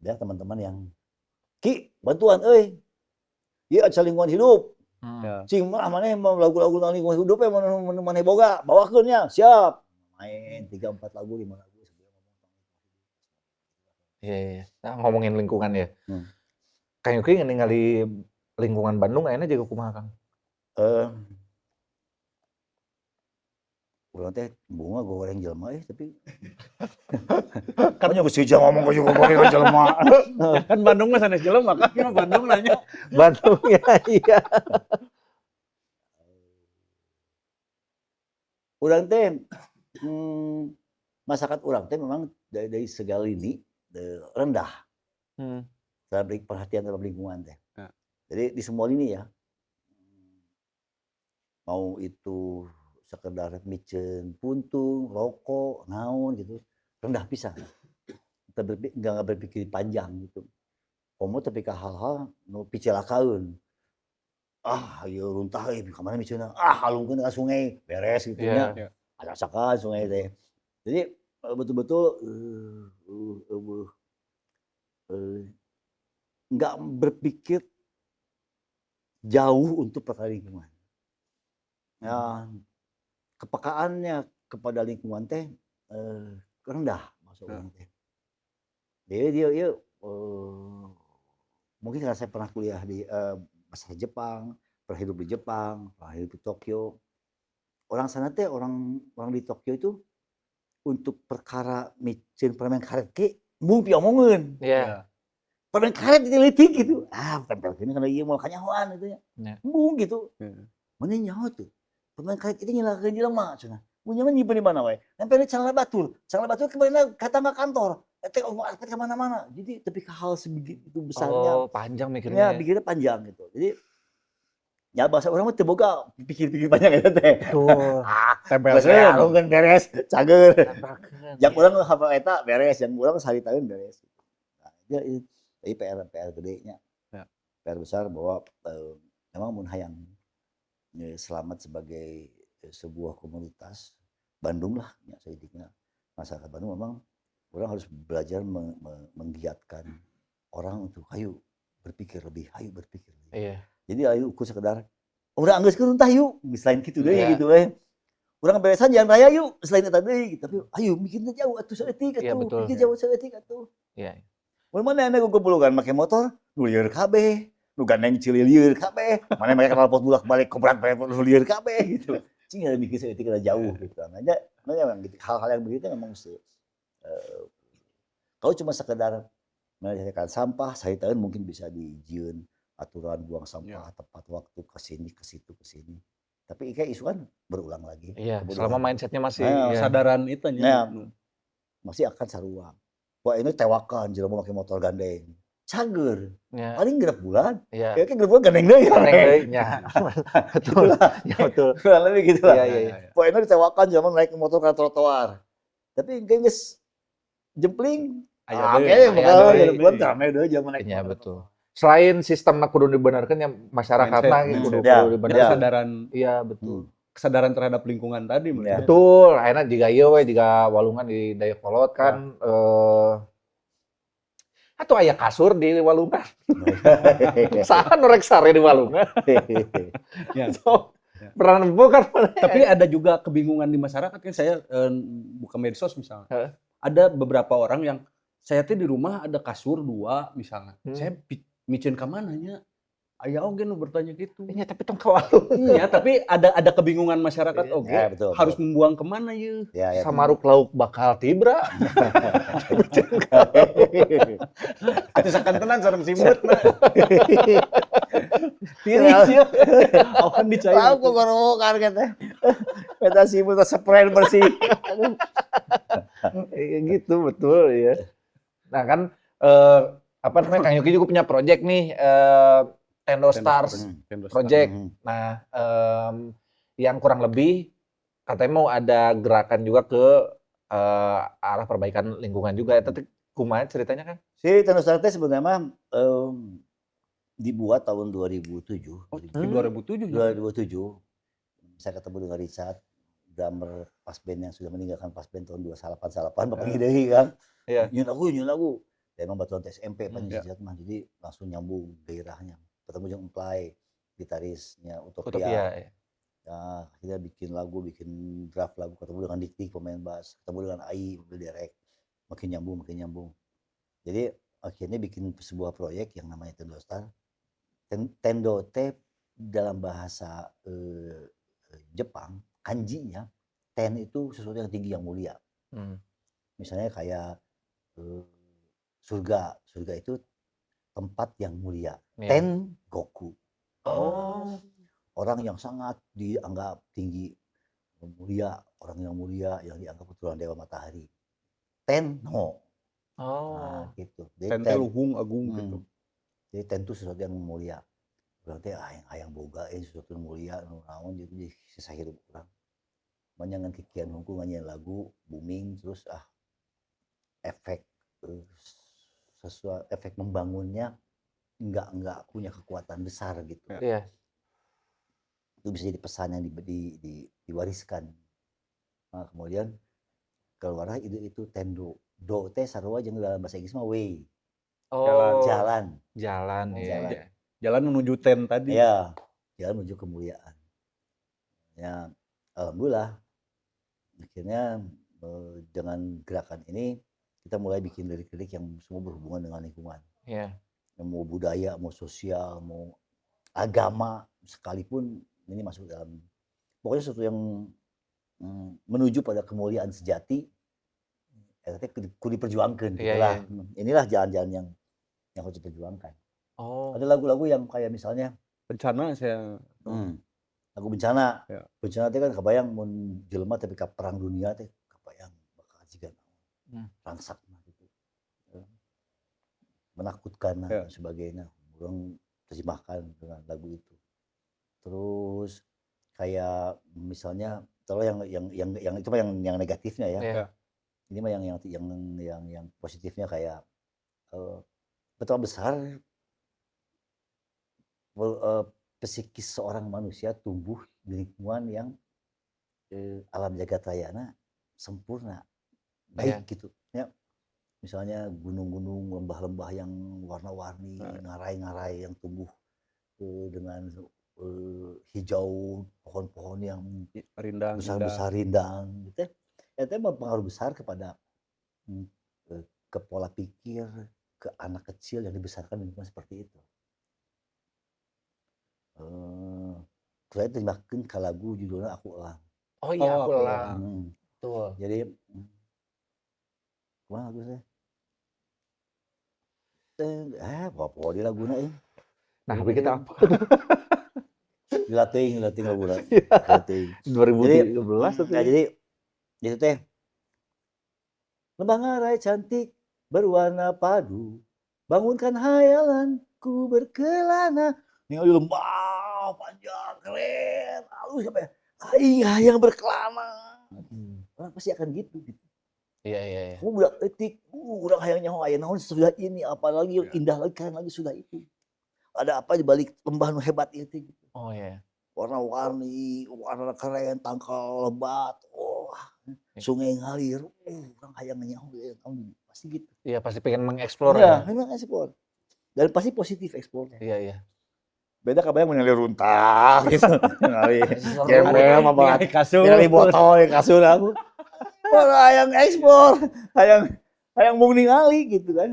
ya teman-teman yang Ki bantuan ieu acara lingkungan hidup. Cing mah maneh mau lagu-lagu lingkungan hidup maneh boga, bawakeun nya, siap. Main 3, 4 lagu, 5 lagu sebelum ngomong tentang Iya. Nah, ngomongin lingkungan ya. Kang Yuki ningali lingkungan Bandung ayeuna juga kumaha, Kang? Urang teh bunga goreng jelema tapi kan geus hijau ngomong geus goreng jelema. Kan Bandung mah sanes jelema kan Bandung nanya. Bandung ya, iya. Urang teh masyarakat urang teh memang dari segala lini rendah. Dalam perhatian terhadap lingkungan teh. Jadi di semua lini ya. Mau itu sekedar micen puntung, rokok, naon gitu, rendah pisan. Enggak berpikir panjang gitu. Komo tapi ka hal-hal nu picilakaeun. Ieu runtah ka mana miceunna? Halungkeun ka sungai, beres gitu nya. Asakan sungai teh. Jadi betul-betul enggak berpikir jauh untuk perkara lingkungan. Ya, kepekaannya kepada lingkungan teh rendah masuk orang teh. Dia mungkin karena saya pernah kuliah di bahasa Jepang, pernah hidup di Jepang, pernah hidup di Tokyo. Orang sana teh orang di Tokyo itu untuk perkara micin permen karet ge mung piomongkeun. Iya. Permen karet diteletik gitu. Bukan ini karena ieu moal kanyahoan gitu nya. Mung gitu. Mana nyaho tuh? Permen karet itu nyalakeun jelema cenah. Mun nyaman nyimpen di mana wae? Nempel di celana batur. Celana batur kebeuna ka tangga kantor. Eta omong ke mana-mana. Jadi tapi ke hal sebegitu besarnya. Oh, panjang mikirnya. Ya, pikirnya panjang gitu. Jadi ya bahasa orang mah teu boga pikir-pikir panjang eta teh. Betul. Tempelkeun kan beres, cager. Yang urang hafal eta beres, yang urang saritaeun beres. Nah, itu PR gedenya. PR besar bahwa memang mun hayang selamat sebagai sebuah komunitas Bandung lah ya saeutikna. Masyarakat Bandung memang orang harus belajar menggiatkan orang untuk ayo berpikir lebih. Iya. Jadi ayo ukur sekedar udah anggeuskeun tah yuk, selain kitu deui gitu we. Urang beresan jalan raya yuk, selain eta deui, tapi ayo mikirna jauh atuh saeutik atuh, pikir jauh saeutik atuh. Iya. Mun manehna gogoblogan make motor, nu lieur kabeh, nu gandeng cilil lieur kabeh, maneh make knalpot bolak-balik koprat lieur kabeh gitu. Cing ada mikir saeutik jauh gitu. Makanya memang gitu, hal-hal yang begitu memang mesti kalau cuma sekedar menyelesaikan sampah, saritaeun mungkin bisa dijieun aturan buang sampah tepat waktu ke sini, ke situ, ke sini. Tapi kayak isu kan berulang lagi. Iya, selama mindsetnya masih kesadaran itu masih akan sarua. Wah ini tewakan jelema make motor gandeng. Cager. Ya. Paling 6 bulan. Iya. Ya kan 6 bulan gandeng deui. Gandeng deui nya. Betul. Ya betul. Kurang lebih gitu lah. Iya. Wah ini ditewakan jelema naik motor ka trotoar. Tapi geus jempling. Aya Oke, deui. bakal deui. 6 bulan rame deui jelema naik Iya motor. betul. Selain sistemna kudu dibenerkeun ya masyarakatna Mindset. kudu Ya, kudu dibenerkeun. Kesadaran Iya betul. kesadaran terhadap lingkungan tadi Ya. Betul, akhirnya jika ieu we jika walungan di Dayakolot kan atuh aya kasur di walungan. Saha nu rek sare di walungan. Ya. So, pernah nemu kan? Tapi ada juga kebingungan di masyarakat kan saya buka medsos misalnya. Ada beberapa orang yang saya tuh di rumah ada kasur 2 misalnya. Saya micin ke mananya. Aya oge nu bertanya gitu. Iya, tapi tong ka walungan. Iya, tapi ada kebingungan masyarakat oge. Ya, betul. Harus membuang kemana ye? Ya, Samaruk lauk bakal tibra. Atuh sakantenan sareng simut na. Tiris ya. Awan dicair. Tahu kok kan teh. Eta sibuk spray bersih. Gitu betul ya. Nah kan apa namanya Kang Yuki juga punya project nih Tendo Stars project. Nah yang kurang lebih katanya mau ada gerakan juga ke arah perbaikan lingkungan juga. Tapi kumaha ceritanya kan? Si Tendo Stars sebenarnya mah dibuat tahun 2007. Oh, 2007. 2007 saya ketemu dengan Richard, drummer pas band yang sudah meninggalkan pas band tahun 28 Bapak Hidehi kan. Iya. Nyun lagu. Dan emang batuan SMP pan Iya. mah jadi langsung nyambung gairahnya. Ketemu jeung Emplay, gitarisnya Utopia. Utopia. Ya. Nah, akhirnya bikin lagu, bikin draft lagu, ketemu dengan Dik pemain bass, ketemu dengan Ai mobil derek. Makin nyambung. Jadi akhirnya bikin sebuah proyek yang namanya Tendo Star. Tendo teh dalam bahasa Jepang, kanjinya ten itu sesuatu yang tinggi yang mulia. Misalnya kayak surga itu tempat yang mulia. Iya. Ten Goku. Oh. Orang yang sangat dianggap tinggi, mulia, orang yang mulia yang dianggap keturunan dewa matahari. Ten no. Nah, gitu. Jadi Tente luhung agung gitu. Jadi ten itu sesuatu yang mulia. Berarti hayang boga sesuatu yang mulia naon jadi sisa hidup orang. Manyangan kikian hungkul nyanyian lagu booming terus efek membangunnya enggak punya kekuatan besar gitu. Iya. Itu bisa jadi pesan yang diwariskan. Nah, kemudian keluar itu tendo. Do teh sarua jeung dalam bahasa Inggris mah way. Oh. Jalan. Iya. Jalan menuju ten tadi. Ya, jalan menuju kemuliaan. Ya, alhamdulillah akhirnya dengan gerakan ini kita mulai bikin lirik-lirik yang semua berhubungan dengan lingkungan. Iya. Mau budaya, mau sosial, mau agama sekalipun ini masuk dalam pokoknya sesuatu yang menuju pada kemuliaan sejati. Kudu diperjuangkan gitulah. Inilah jalan-jalan yang harus diperjuangkan. Oh. Ada lagu-lagu yang kayak misalnya Bencana saya. lagu bencana. Ya. Bencana teh kan kebayang mun jelema tapi ka perang dunia teh kebayang bakal jiga rangsak gitu. Menakutkan dan sebagainya. Orang terjemahkan dengan lagu itu. Terus kayak misalnya kalau yang itu mah yang negatifnya ya. Yeah. Ini mah yang positifnya kayak betapa besar psikis seorang manusia tumbuh di lingkungan yang alam jagat rayana sempurna baik gitu ya. Misalnya gunung-gunung, lembah-lembah yang warna-warni, ngarai-ngarai yang tumbuh dengan hijau, pohon-pohon yang rindang, besar-besar rindang gitu. Itu berpengaruh besar kepada ke pola pikir ke anak kecil yang dibesarkan di lingkungan seperti itu. Saya terjemahkan ke lagu judulnya Aku Elang. Oh iya, Aku Elang. Betul. Jadi mana lagu saya? Apa di laguna ini? Nah, kita apa? Dilatih laguna. 2013 jadi itu teh lembah ngarai cantik berwarna padu, bangunkan hayalanku berkelana. Ningali lembah panjang keren, halus sampai yang berkelana. Orang pasti akan gitu. Iya. Kamu budak etik, urang hayang nyaho aya naon sudah ini, apalagi yang indah lagi keren lagi sudah itu. Ada apa di balik lembah nu hebat ieu teh gitu. Oh iya. Warna-warni, warna keren, tangkal lebat, sungai ngalir, urang hayang nyaho pasti gitu. Iya, pasti pengen mengeksplor Ya, ya. memang eksplor. Dan pasti positif eksplornya. Iya. Beda kabayang mengali runtah gitu. Mengali Seru. gembel mah banget. kasur. Mengali botol di kasur aku. Orang hayang eksplor, hayang mung ningali gitu kan.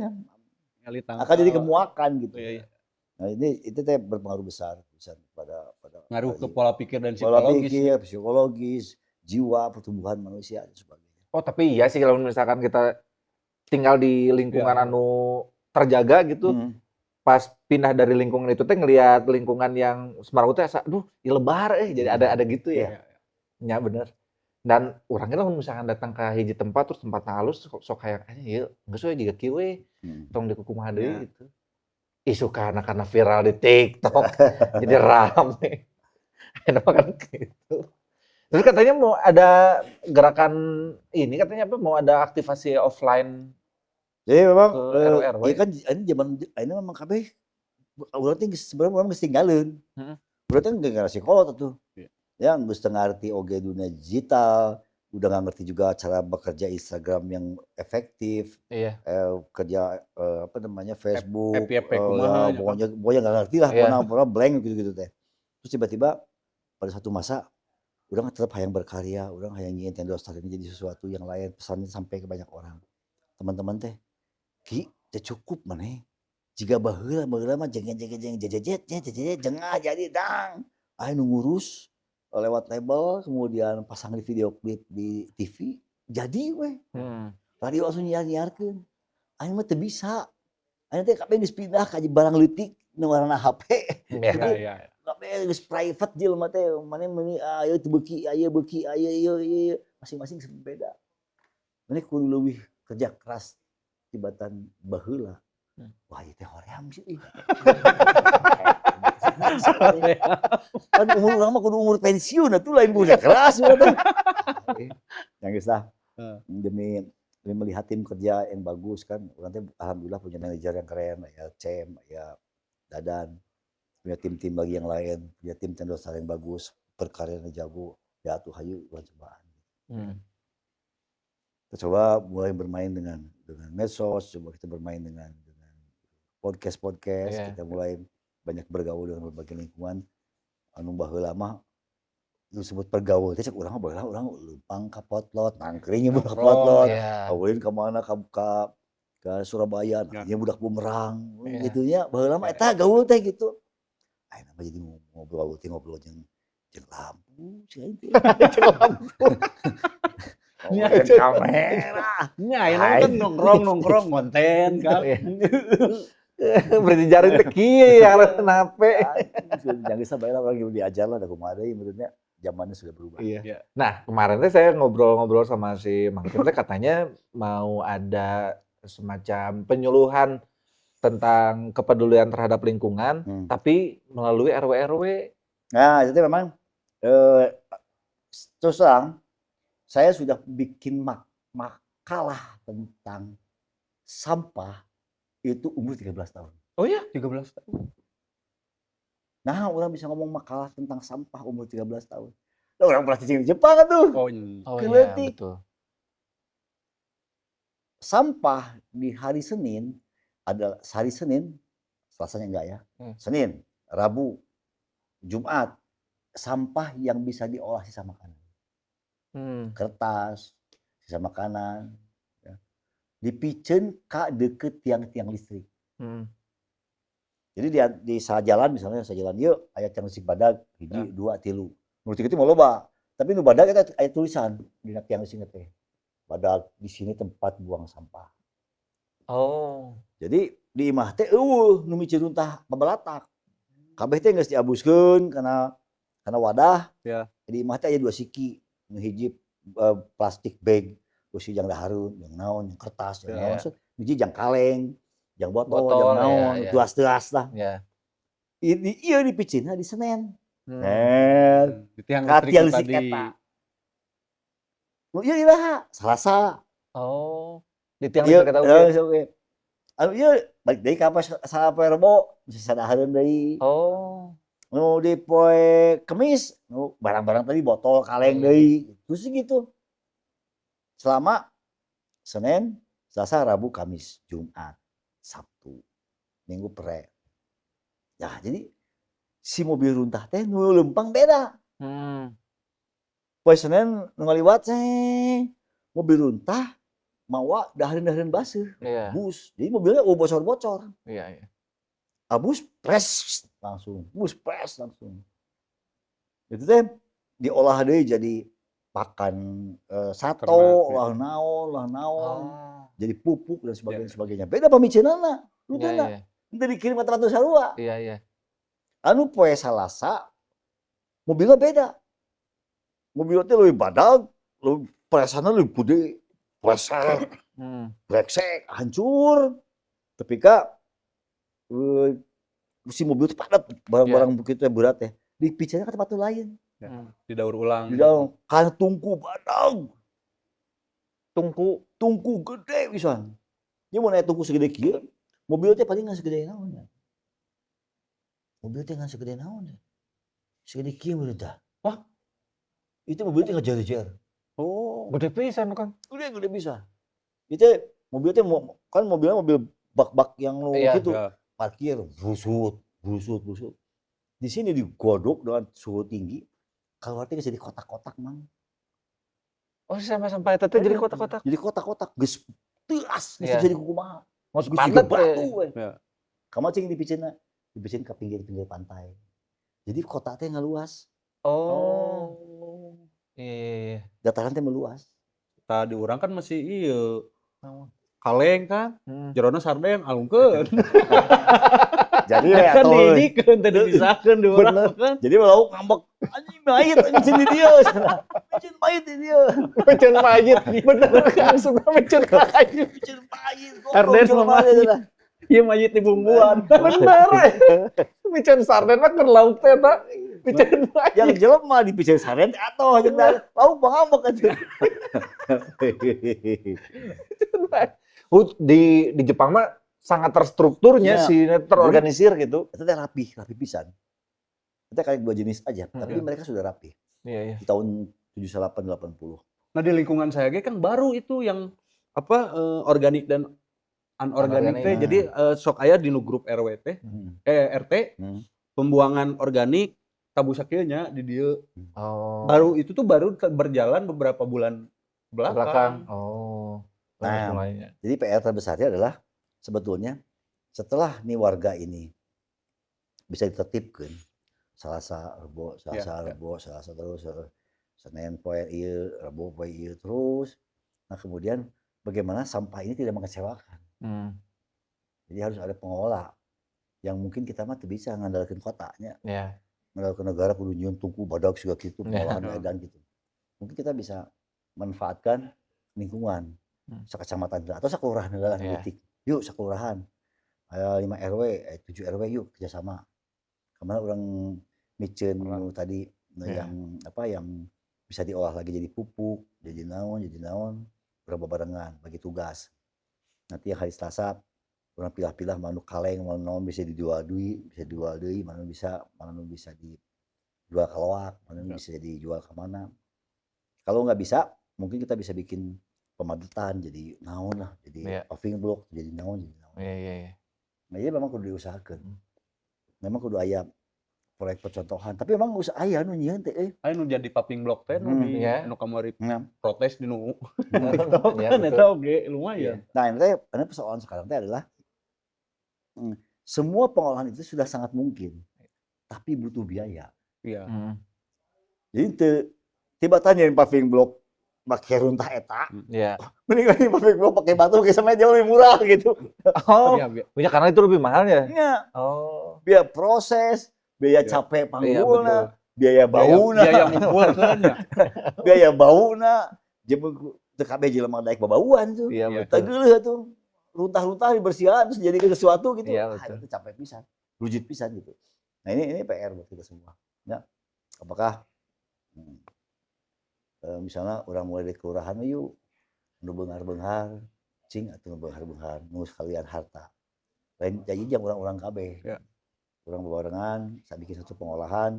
Ngali tangkal. Akan jadi kemuakan gitu. Iya. Nah ini itu teh berpengaruh besar pada Ngaruh ke pola pikir dan pola psikologis. pikir, psikologis, jiwa, pertumbuhan manusia dan sebagainya. Oh, tapi iya sih kalau misalkan kita tinggal di lingkungan anu terjaga gitu, pas pindah dari lingkungan itu teh ngelihat lingkungan yang Semarang teh asa aduh, lebar jadi ada gitu ya. Ya bener. Dan urangnya lamun misalkan datang ke hiji tempat terus tempatna halus sok hayang ieu geus we jiga kieu we. Tong di kumaha deui gitu. Isu karena viral di TikTok jadi rame. Enak kan gitu. Terus katanya mau ada gerakan ini katanya apa mau ada aktivasi offline. Jadi memang RW. ieu kan ini zaman ini memang kabeh urang teh sebenarnya memang geus tinggalin. Urang teh generasi kolot atuh. Ya geus teu ngarti oge dunia digital, udah nggak ngerti juga cara bekerja Instagram yang efektif. Iya. Kerja apa namanya Facebook, FYP ya, kumaha pokoknya nggak ngerti lah, pokoknya blank gitu teh. Terus tiba-tiba pada satu masa urang tetap hayang berkarya, urang hayang nyiin Tendo Star ini jadi sesuatu yang lain, pesannya sampai ke banyak orang. Teman-teman teh, Ki, teh cukup maneh. Jika baheula mah jeng jejet jengah jadi dang. Aya nu ngurus lewat label, kemudian pasang di video klip di TV, jadi weh. Radio langsung nyiar-nyiarkeun. Aing mah teu bisa. Aing teh kabeh geus pindah ka barang leutik nu ngaranna HP. Iya. Kabeh geus private jelema teh, mane meuni aya teu beuki, aya beuki, aya ieu masing-masing beda. Mane kudu leuwih kerja keras tibatan baheula. Wah, ieu teh hoream sih. Kan umur urang mah kudu umur pensiun atuh lain kerja keras teh. Yang geus lah. Demi melihat tim kerja yang bagus kan, urang teh alhamdulillah punya manajer yang keren, ya Cem, ya Dadan, punya tim-tim lagi yang lain, punya tim Tendo Star yang bagus, berkaryanya jago, ya atuh hayu urang cobaan. Kita coba mulai bermain dengan medsos, coba kita bermain dengan podcast, kita mulai banyak bergaul dengan berbagai lingkungan. Anu baheula mah disebut pergaul teh cek urang mah baheula urang leumpang ka potlot, nangkring budak potlot, awalin ka mana ka Surabaya, nya budak bumerang, gitu nya baheula mah eta gaul teh gitu. Ayeuna mah jadi ngobrol jeung lampu, cing teh. Jeung lampu. Nya kamera. Nya ayeuna kan nongkrong konten kan. Berarti jaring teh kieu ya nape. Jangan bisa baheula urang diajar lah da kumaha deui menurutnya. Zamannya sudah berubah. Iya. Nah, kemarin tuh saya ngobrol-ngobrol sama si Mang Kim teh katanya mau ada semacam penyuluhan tentang kepedulian terhadap lingkungan, tapi melalui RW-RW. Nah, itu memang terus terang, saya sudah bikin makalah tentang sampah itu umur 13 tahun. Oh ya, 13 tahun. Nah, orang bisa ngomong makalah tentang sampah umur 13 tahun. Lah orang pernah di Jepang tuh. Oh iya, betul. Sampah di hari Senin adalah hari Senin, Selasanya enggak ya. Senin, Rabu, Jumat, sampah yang bisa diolah sisa makanan. Kertas, sisa makanan, ya. Dipikeun ka deukeut tiang-tiang listrik. Jadi di sajalan misalnya sajalan yuk aya tiang listrik badag hiji 2 3. Nu tilu mah loba. Tapi nu badag eta aya tulisan di tiang listrik teh. Badag di sini tempat buang sampah. Oh. Jadi di imah teh nu miceun tah babalatak. Kabeh teh geus diabuskeun kana wadah. Ya. Di imah teh aya 2 siki, nu hiji plastik bag, terus yang dahareun, yang naon, yang kertas, yang naon. Hiji jang kaleng, jang botol, Botol, jang naon, iya. tuas-tuas lah. Ya. Iya di picinna di Senen. Di tiang Ka listrik tiang itu listrik tadi. eta. Nu ieu iraha, Salasa. Oh. Di tiang Ieu listrik eta oge. oke. Anu ieu balik deui ka sapoe Rebo, bisa sadahareun deui. Oh. Nu di poe Kemis, nu barang-barang tadi botol, kaleng deui. Terus gitu. Selama Senin, Selasa, Rabu, Kamis, Jumat, Sabtu, Minggu pre. Ya, jadi si mobil runtah teh nu lempang beda. Poe Senin nu ngaliwat mobil runtah mawa dahareun-dahareun baseuh. Iya. Bus. Jadi mobilnya bocor-bocor. Iya. Bus pres langsung. Bus pres langsung. Itu teh diolah deui jadi pakan sato, Ternak, lah naon. Oh. Jadi pupuk dan sebagainya. Beda pamiceunana. Rutena. Henteu dikirim ka tempat sarua. Iya. Anu poe Salasa mobilnya beda. Mobilnya teh leuwih badag, leuwih presanna leuwih gede. Presek, breksek, hancur. Tapi si mobil itu padat, barang-barang begitu berat ya. Dipicanya ke tempat lain. Didaur ulang. Didaur, karena tungku badag. Tungku Gede pisan. Dia mau naik tungku segede kieu, mobil teh paling ngan segede naon ya. Mobil teh ngan segede naon ya. Segede kieu menurut dah. Wah. Itu mobil teh ngejar-jar. Oh, gede pisan kan. Gede bisa. Itu mobil teh kan mobilnya mobil bak-bak yang gitu. Iya. Parkir busut. Di sini digodok dengan suhu tinggi. Keluar teh jadi kotak-kotak, Mang. Oh, sampai teh jadi kotak-kotak. Jadi kotak-kotak geus teuas, geus jadi kumaha. Masuk Geus padat batu we. Ya. Kamacing dipicieunna ke pinggir-pinggir pantai. Jadi kota teh ngaluas. Oh. Iya. Dataran teh meluas. Tadi orang kan masih kaleng kan, jerona sarden alungkeun. Jadi kan diijikeun teh dipisahkeun di urang kan. Jadi lauk ngambek anjing mayit anjing di dieu cenah. Micin mayit di dieu. Micin mayit. Bener kan suka micin mayit. Micin mayit. Sarden mah mayit. Ieu mayit di bumbuan. Bener. Micin sarden mah keur lauk teh eta. Micin mayit. Yang jelema mah dipicin sarden atoh jeung lauk mah ngambek atuh. Di Jepang mah sangat terstrukturnya terorganisir gitu. Itu teh rapi pisan. Itu kayak dua jenis aja, tapi mereka sudah rapi. Iya. Di tahun 78 80. Nah, di lingkungan saya kan baru itu yang organik dan anorganik teh. Jadi sok aya di nu grup RW teh, RT, pembuangan organik tabu sakieu nya di dieu. Oh. Baru itu tuh baru berjalan beberapa bulan belakang. Oh. Nah, jadi PR terbesarnya adalah sebetulnya setelah nih warga ini bisa ditertibkan, Selasa, Rebo, Selasa terus, Senin poe ieu, Rebo poe ieu terus. Nah, kemudian bagaimana sampah ini tidak mengecewakan. Jadi harus ada pengelola yang mungkin kita mah tidak bisa ngandalkan kotanya. Ngandalkan negara kudu nyieun tungku badag segala gitu, pengolahan edan gitu. Mungkin kita bisa manfaatkan lingkungan. Sekecamatan atau sekelurahan adalah titik. Yuk sekelurahan. 5 RW, 7 RW yuk kerjasama. Kemana orang micin tadi yang bisa diolah lagi jadi pupuk, jadi naon, berapa barengan bagi tugas. Nanti hari Selasa orang pilah-pilah manu kaleng, manu naon bisa dijual deui, manu bisa dijual keluar, manu bisa dijual ke mana. Kalau nggak bisa, mungkin kita bisa bikin pemadetan jadi naon lah, jadi paving block jadi naon. Iya. Nah, ini memang kudu diusahakan. Memang kudu aya proyek percontohan, tapi memang usaha aya nu nyieun teh Aya nu jadi paving block teh nu kamari protes di nu. Kan eta oge lumayan. Nah, ini persoalan sekarang teh adalah semua pengolahan itu sudah sangat mungkin, tapi butuh biaya. Iya. Jadi tiba-tiba nyerin paving block pakai runtah eta. Iya. Mending paving block pakai batu pakai semen jauh lebih murah gitu. Oh. Ya karena itu lebih mahal ya? Iya. Oh. Biaya proses, biaya capek panggulna, biaya bauna. Biaya ngumpulkeun nya. Biaya bauna. Jeung teu kabeh jelema daek babauan tuh. Iya betul. Teu geuleuh atuh. runtah-runtah dibersihkan terus jadi sesuatu gitu. Iya, betul. Itu capek pisan, rujit pisan gitu. Nah ini PR buat kita semua. Ya, apakah misalnya orang mulai dari kelurahan yuk, nu beunghar-beunghar, cing atau beunghar-beunghar, nu sekalian harta. Lain jadi yang orang-orang KB. Ya. Orang barengan, saya bikin satu pengolahan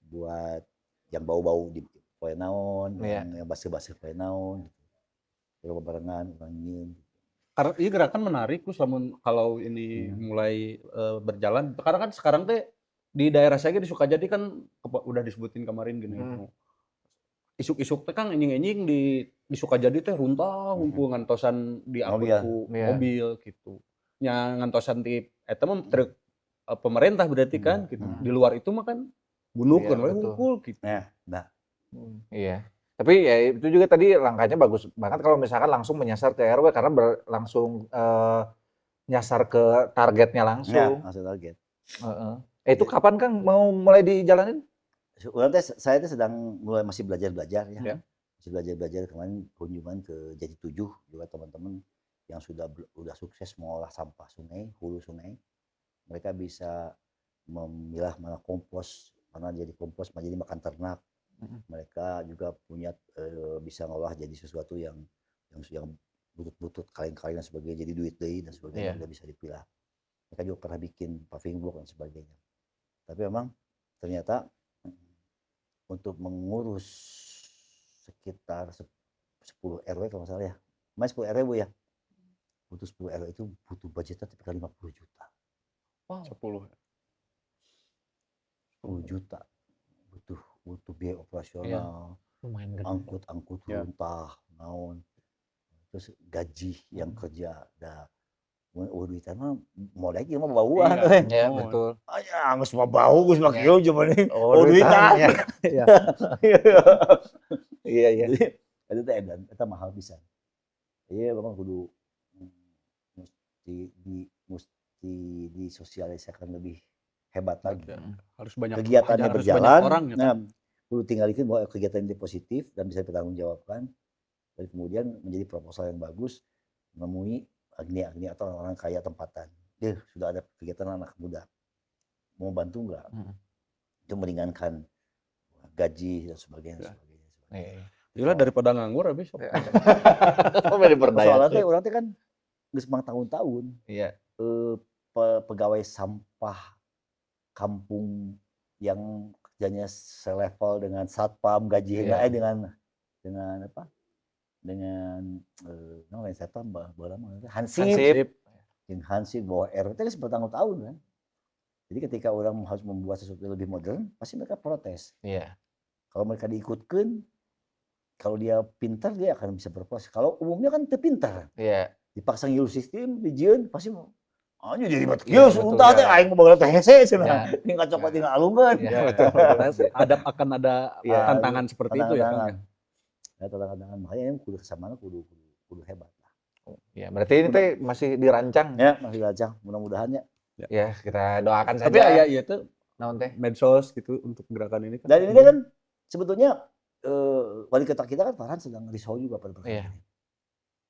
buat yang bau-bau di poe naon, yang basi-basi poe naon. Orang barengan, orang nyin. Karena ini gerakan menarik terus kalau ini mulai berjalan. Karena kan sekarang teh di daerah saya di Sukajadi kan udah disebutin kemarin gini. Isuk-isuk teh kan enjing-enjing di Sukajadi teh runtah ngumpul ngantosan di mobil gitu. Nya ngantosan di eta mah truk pemerintah berarti kan gitu. Di luar itu mah kan bunuhkeun we ngumpul gitu. Nah. Iya. Tapi ya itu juga tadi langkahnya bagus banget kalau misalkan langsung menyasar ke RW karena langsung nyasar ke targetnya langsung. Ya, langsung target. Itu kapan Kang mau mulai dijalanin? Saya sedang masih belajar-belajar ya. Ya. Masih belajar-belajar, kemarin kunjungan ke Jati 7 juga teman-teman yang sudah sukses mengolah sampah sungai, hulu sungai. Mereka bisa memilah mana kompos, mana jadi kompos, mana jadi makan ternak. Mereka juga punya bisa ngolah jadi sesuatu yang butut-butut, kaleng-kaleng dan sebagainya, jadi duit deui dan sebagainya, juga bisa dipilah. Mereka juga pernah bikin paving block dan sebagainya. Tapi memang ternyata untuk mengurus sekitar 10 RW kalau nggak salah ya, mas 10 RW Bu ya, butuh 10 RW itu butuh budgetnya sekitar 50 juta. Wow. 10 juta. Butuh biaya operasional, angkut runtah, naon, terus gaji yang kerja, duitan mah modalnya mah bauan. Iya, betul. Geus mah bau, geus mah kieu cuma nih. Duitan. Iya. Itu teh edan, eta mahal pisan. Iya, Bang kudu mesti disosialisasikan lebih hebat lagi. Harus banyak kegiatannya harus berjalan. Banyak orang, nah, perlu tinggalkan bahwa kegiatan ini positif dan bisa dipertanggungjawabkan. Dan kemudian menjadi proposal yang bagus, menemui agni atau orang kaya tempatan. Sudah ada kegiatan anak muda. Mau bantu nggak? Itu meringankan gaji dan sebagainya. Gila daripada nganggur habis. Soalnya teh orang teh kan geus mang tahun-tahun. Iya. Pegawai sampah kampung yang kerjanya selevel dengan satpam, gajinya dengan apa? Dengan satpam Hansip. Hansip bawa RT kan bertahun-tahun kan. Jadi ketika orang harus membuat sesuatu yang lebih modern, pasti mereka protes. Iya. Kalau mereka diikutkan, kalau dia pintar dia akan bisa berproses. Kalau umumnya kan teu pintar. Iya. Dipaksa ngilu sistem, dijieun pasti mau anjir jadi mati. Kieu suntah teh aing mau bageula teh hese cenah. Tinggal copot tinggal alungeun. Akan ada tantangan seperti itu ya, Kang. Ya, tantangan makanya ini kudu kesamana kudu hebat lah. Ya, berarti ini teh masih dirancang. Ya, masih dirancang. Mudah-mudahan ya. Ya, kita doakan saja. Tapi ya itu naon teh medsos gitu untuk gerakan ini kan. Dan ini kan sebetulnya wali kota kita kan Farhan sedang risau juga pada perkara ini.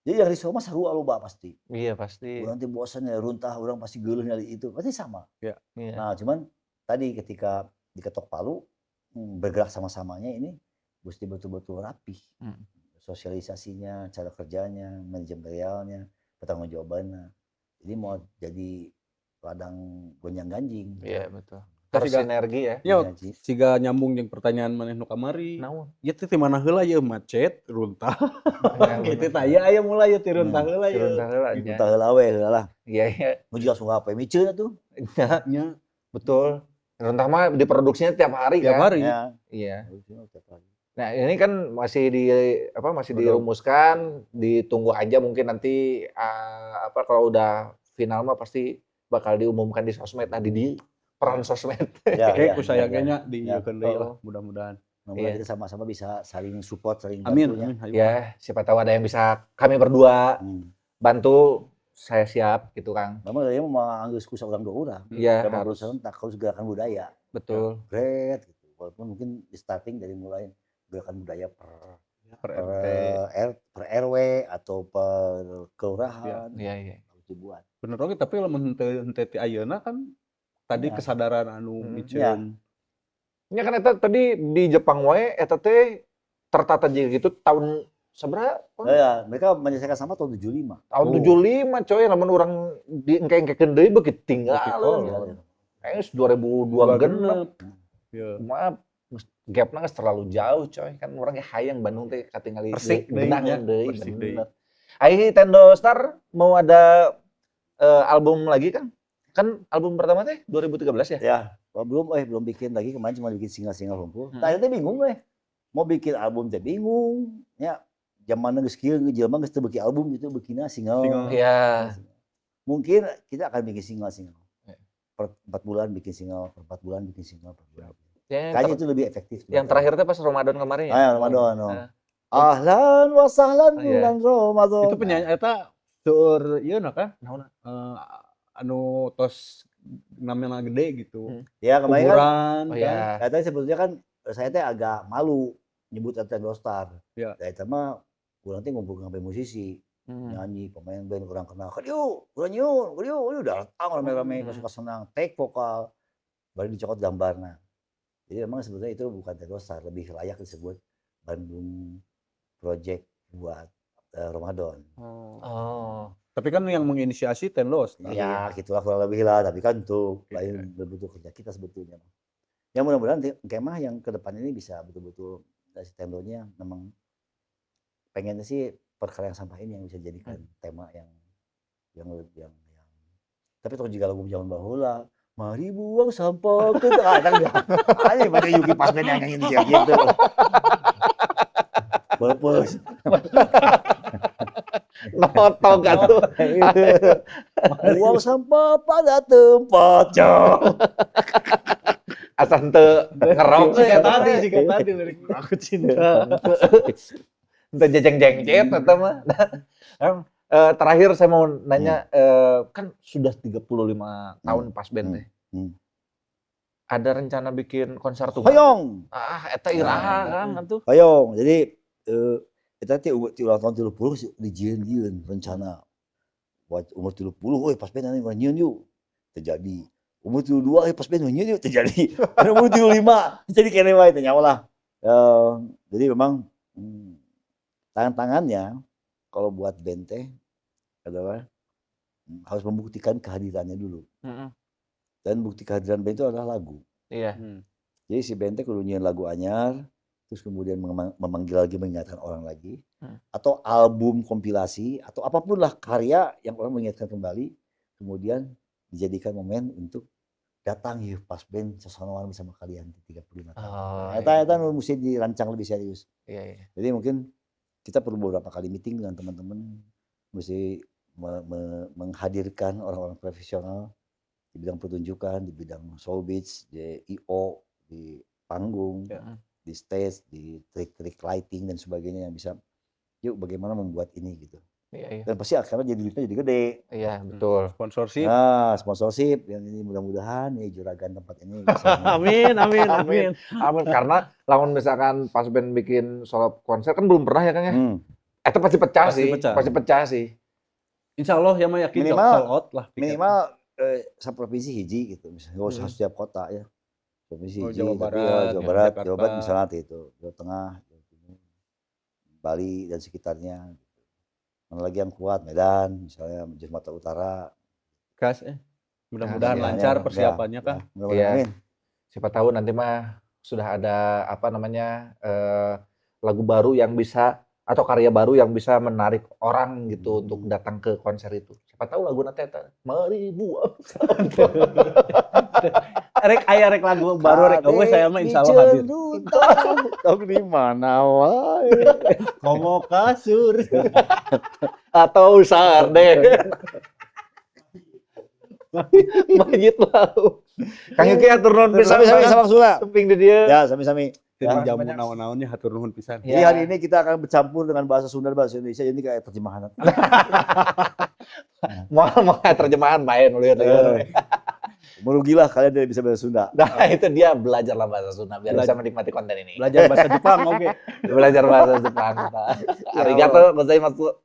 Jadi yang risau mah sarua loba pasti. Iya, pasti. Orang teh bosan ya runtah, orang pasti geuleuh nyari itu. Pasti sama. Iya. Nah, cuman tadi ketika diketok palu bergerak sama-samanya ini mesti betul-betul rapi. Sosialisasinya, cara kerjanya, manajerialnya, pertanggungjawabannya. Jadi mau jadi ladang gonjang-ganjing. Iya, betul. Harus sinergi ya. Ya, siga nyambung jeung pertanyaan maneh nu kamari. Naon? Ya teh mana heula ye macet, runtah. Kitu tah ya aya mulai ye runtah heula ye. Runtah heula we heula lah. Iya. Nu juga langsung apa miceun atuh. Nya, betul. Runtah mah diproduksinya tiap hari kan? Tiap hari. Iya. Nah, ini kan masih dirumuskan, ditunggu aja mungkin nanti kalau udah final mah pasti bakal diumumkan di sosmed tadi di peran sosmed. Oke, saya kayaknya diieukeun deui lah mudah-mudahan. Kita sama-sama bisa saling support, saling bantu. Amin. Ya, siapa tahu ada yang bisa kami berdua bantu, saya siap gitu, Kang. Memang dia mau anggeus ku saurang 2 urang. Iya, harus harus gerakan budaya. Betul. Great gitu. Walaupun mungkin di starting dari mulai gerakan budaya per RW atau per kelurahan. Iya. bener oke, tapi lamun henteu ti ayeuna kan tadi Ya. kesadaran anu miceun. Nya kan eta tadi di Jepang wae eta teh tertata jadi gitu tahun sabaraha? Ya, mereka menyelesaikan sampah tahun 75. Tahun 75 coy, lamun urang di engke-engkekeun deui beuki Beuki tinggalin. kolot. Kayaknya 2002 genep. Ya. Maaf, gapna geus terlalu jauh coy. Kan urang ge hayang Bandung teh katingali Persik deui genah nya, deui persik deui. bener. Ai Tendo Star mau ada album lagi kan? Kan album pertama teh 2013 ya? Ya, belum bikin lagi, kemarin cuma bikin single-single hunkul. Tadi teh bingung mau bikin album teh bingung. Ya, zamanna geus kieu jelema geus teu beuki album gitu, beukina single. Iya. Mungkin kita akan bikin single. Per 4 bulan bikin single, per 4 bulan bikin single, per bulan. Kayaknya itu lebih efektif. Yang terakhir teh pas Ramadan kemarin ya? Ah, Ramadan. Ahlan wa sahlan Iya. bulan Ramadan. Itu penyanyi eta seueur ieu na kan? Naonna? Anu tos namanya gede gitu. Ya, kemarin kan Kuburan Oh kan. iya. katanya sebetulnya kan saya teh agak malu nyebut Tendo Star. Ya. Ya, itu mah urang teh ngumpul sampai musisi, Hmm. nyanyi, pemain band kurang kenal. Kan yuk, urang yuk, datang rame-rame suka senang, take vokal, baru dicokot gambarna. Jadi memang sebetulnya itu bukan Tendo Star, lebih layak disebut Bandung Project buat Ramadan. Oh. Tapi kan yang menginisiasi Tendo Star. Ya, gitulah kurang lebih lah, tapi kan untuk lain berbutuh kerja kita sebetulnya. Ya mudah-mudahan kemah yang ke depan ini bisa betul-betul dari Tendonya memang pengennya sih perkara yang sampah ini yang bisa jadikan tema yang tapi terus juga lagu zaman baheula, mari buang sampah ke kadang ya. Aneh pada Yuki Pasben yang nyanyiin kayak gitu. Bapus. Noto gak tuh? Buang sampah pada tempatnya. Asal teu ngerok Jika tadi lirik aku cinta. teu jejeng-jengjet eta mah. Terakhir saya mau nanya, kan sudah 35 tahun pas band teh. Ada rencana bikin konser tuh? Hoyong. Eta iraha kan atuh. Hoyong. Jadi kita ti ulang tahun 30 dijieun rencana. Buat umur 30, pas band nanti nyieun yuk. Terjadi. Umur 32, pas band nyieun yuk terjadi. Umur 35, jadi kene wae teh nyawa. Jadi memang tantangannya kalau buat band teh adalah harus membuktikan kehadirannya dulu. Dan bukti kehadiran band itu adalah lagu. Iya. Jadi si band teh kudu nyieun lagu anyar, terus kemudian memanggil lagi, mengingatkan orang lagi, atau album kompilasi, atau apapun lah karya yang orang mengingatkan kembali, kemudian dijadikan momen untuk datang ya pas band sesonoan bersama kalian di 35 tahun. Eta mesti dirancang lebih serius. Iya. Jadi mungkin kita perlu beberapa kali meeting dengan teman-teman, mesti menghadirkan orang-orang profesional di bidang pertunjukan, di bidang showbiz, di I.O., di panggung, di stage, di trik-trik lighting dan sebagainya yang bisa, yuk bagaimana membuat ini gitu. Iya. Dan pasti akhirnya jadi duitnya jadi gede. Iya, betul. Sponsorship. Nah, sponsorship yang ini mudah-mudahan nih juragan tempat ini. Amin. Amin. Karena lamun misalkan pas band bikin solo konser kan belum pernah ya Kang ya. Eta pasti pecah Pasti sih. pecah. Pasti pecah sih. Insya Allah ya mah yakin Minimal- sold out lah. Minimal seprovinsi hiji gitu, misalnya nggak usah setiap kota ya. Provinsi hiji, Jawa tapi Barat, Jawa Barat, Jakarta. Jawa Barat misalnya itu, Jawa Tengah, Jawa Timur, Bali dan sekitarnya. Mana lagi yang kuat, Medan, misalnya Sumatera Utara. Gas mudah-mudahan Iya, lancar Ya, persiapannya ya, Kang. mudah-mudahan, Iya. amin. Siapa tahu nanti mah sudah ada apa namanya lagu baru yang bisa atau karya baru yang bisa menarik orang gitu untuk datang ke konser itu. Siapa tahu lagu nanti eta mari buang sampah. Rek lagu baru rek eueuh saya mah insya Allah hadir. Tong di mana wae. Komo kasur. Atau sarde. Majid lau. Kang Yuki atur nuhun pisan. Sami-sami sama Sula. Teping di dia. Ya, sami-sami. Jadi Ya, jamu banyak. naon-naonnya hatur nuhun pisan. Jadi hari ini kita akan bercampur dengan bahasa Sunda dan bahasa Indonesia, jadi kayak terjemahan. Mau terjemahan main lihat. Merugilah kalian tidak bisa bahasa Sunda. Nah, itu dia belajarlah bahasa Sunda biar bisa menikmati konten ini. Belajar bahasa Jepang oke. Belajar bahasa Jepang. Arigato gozaimasu.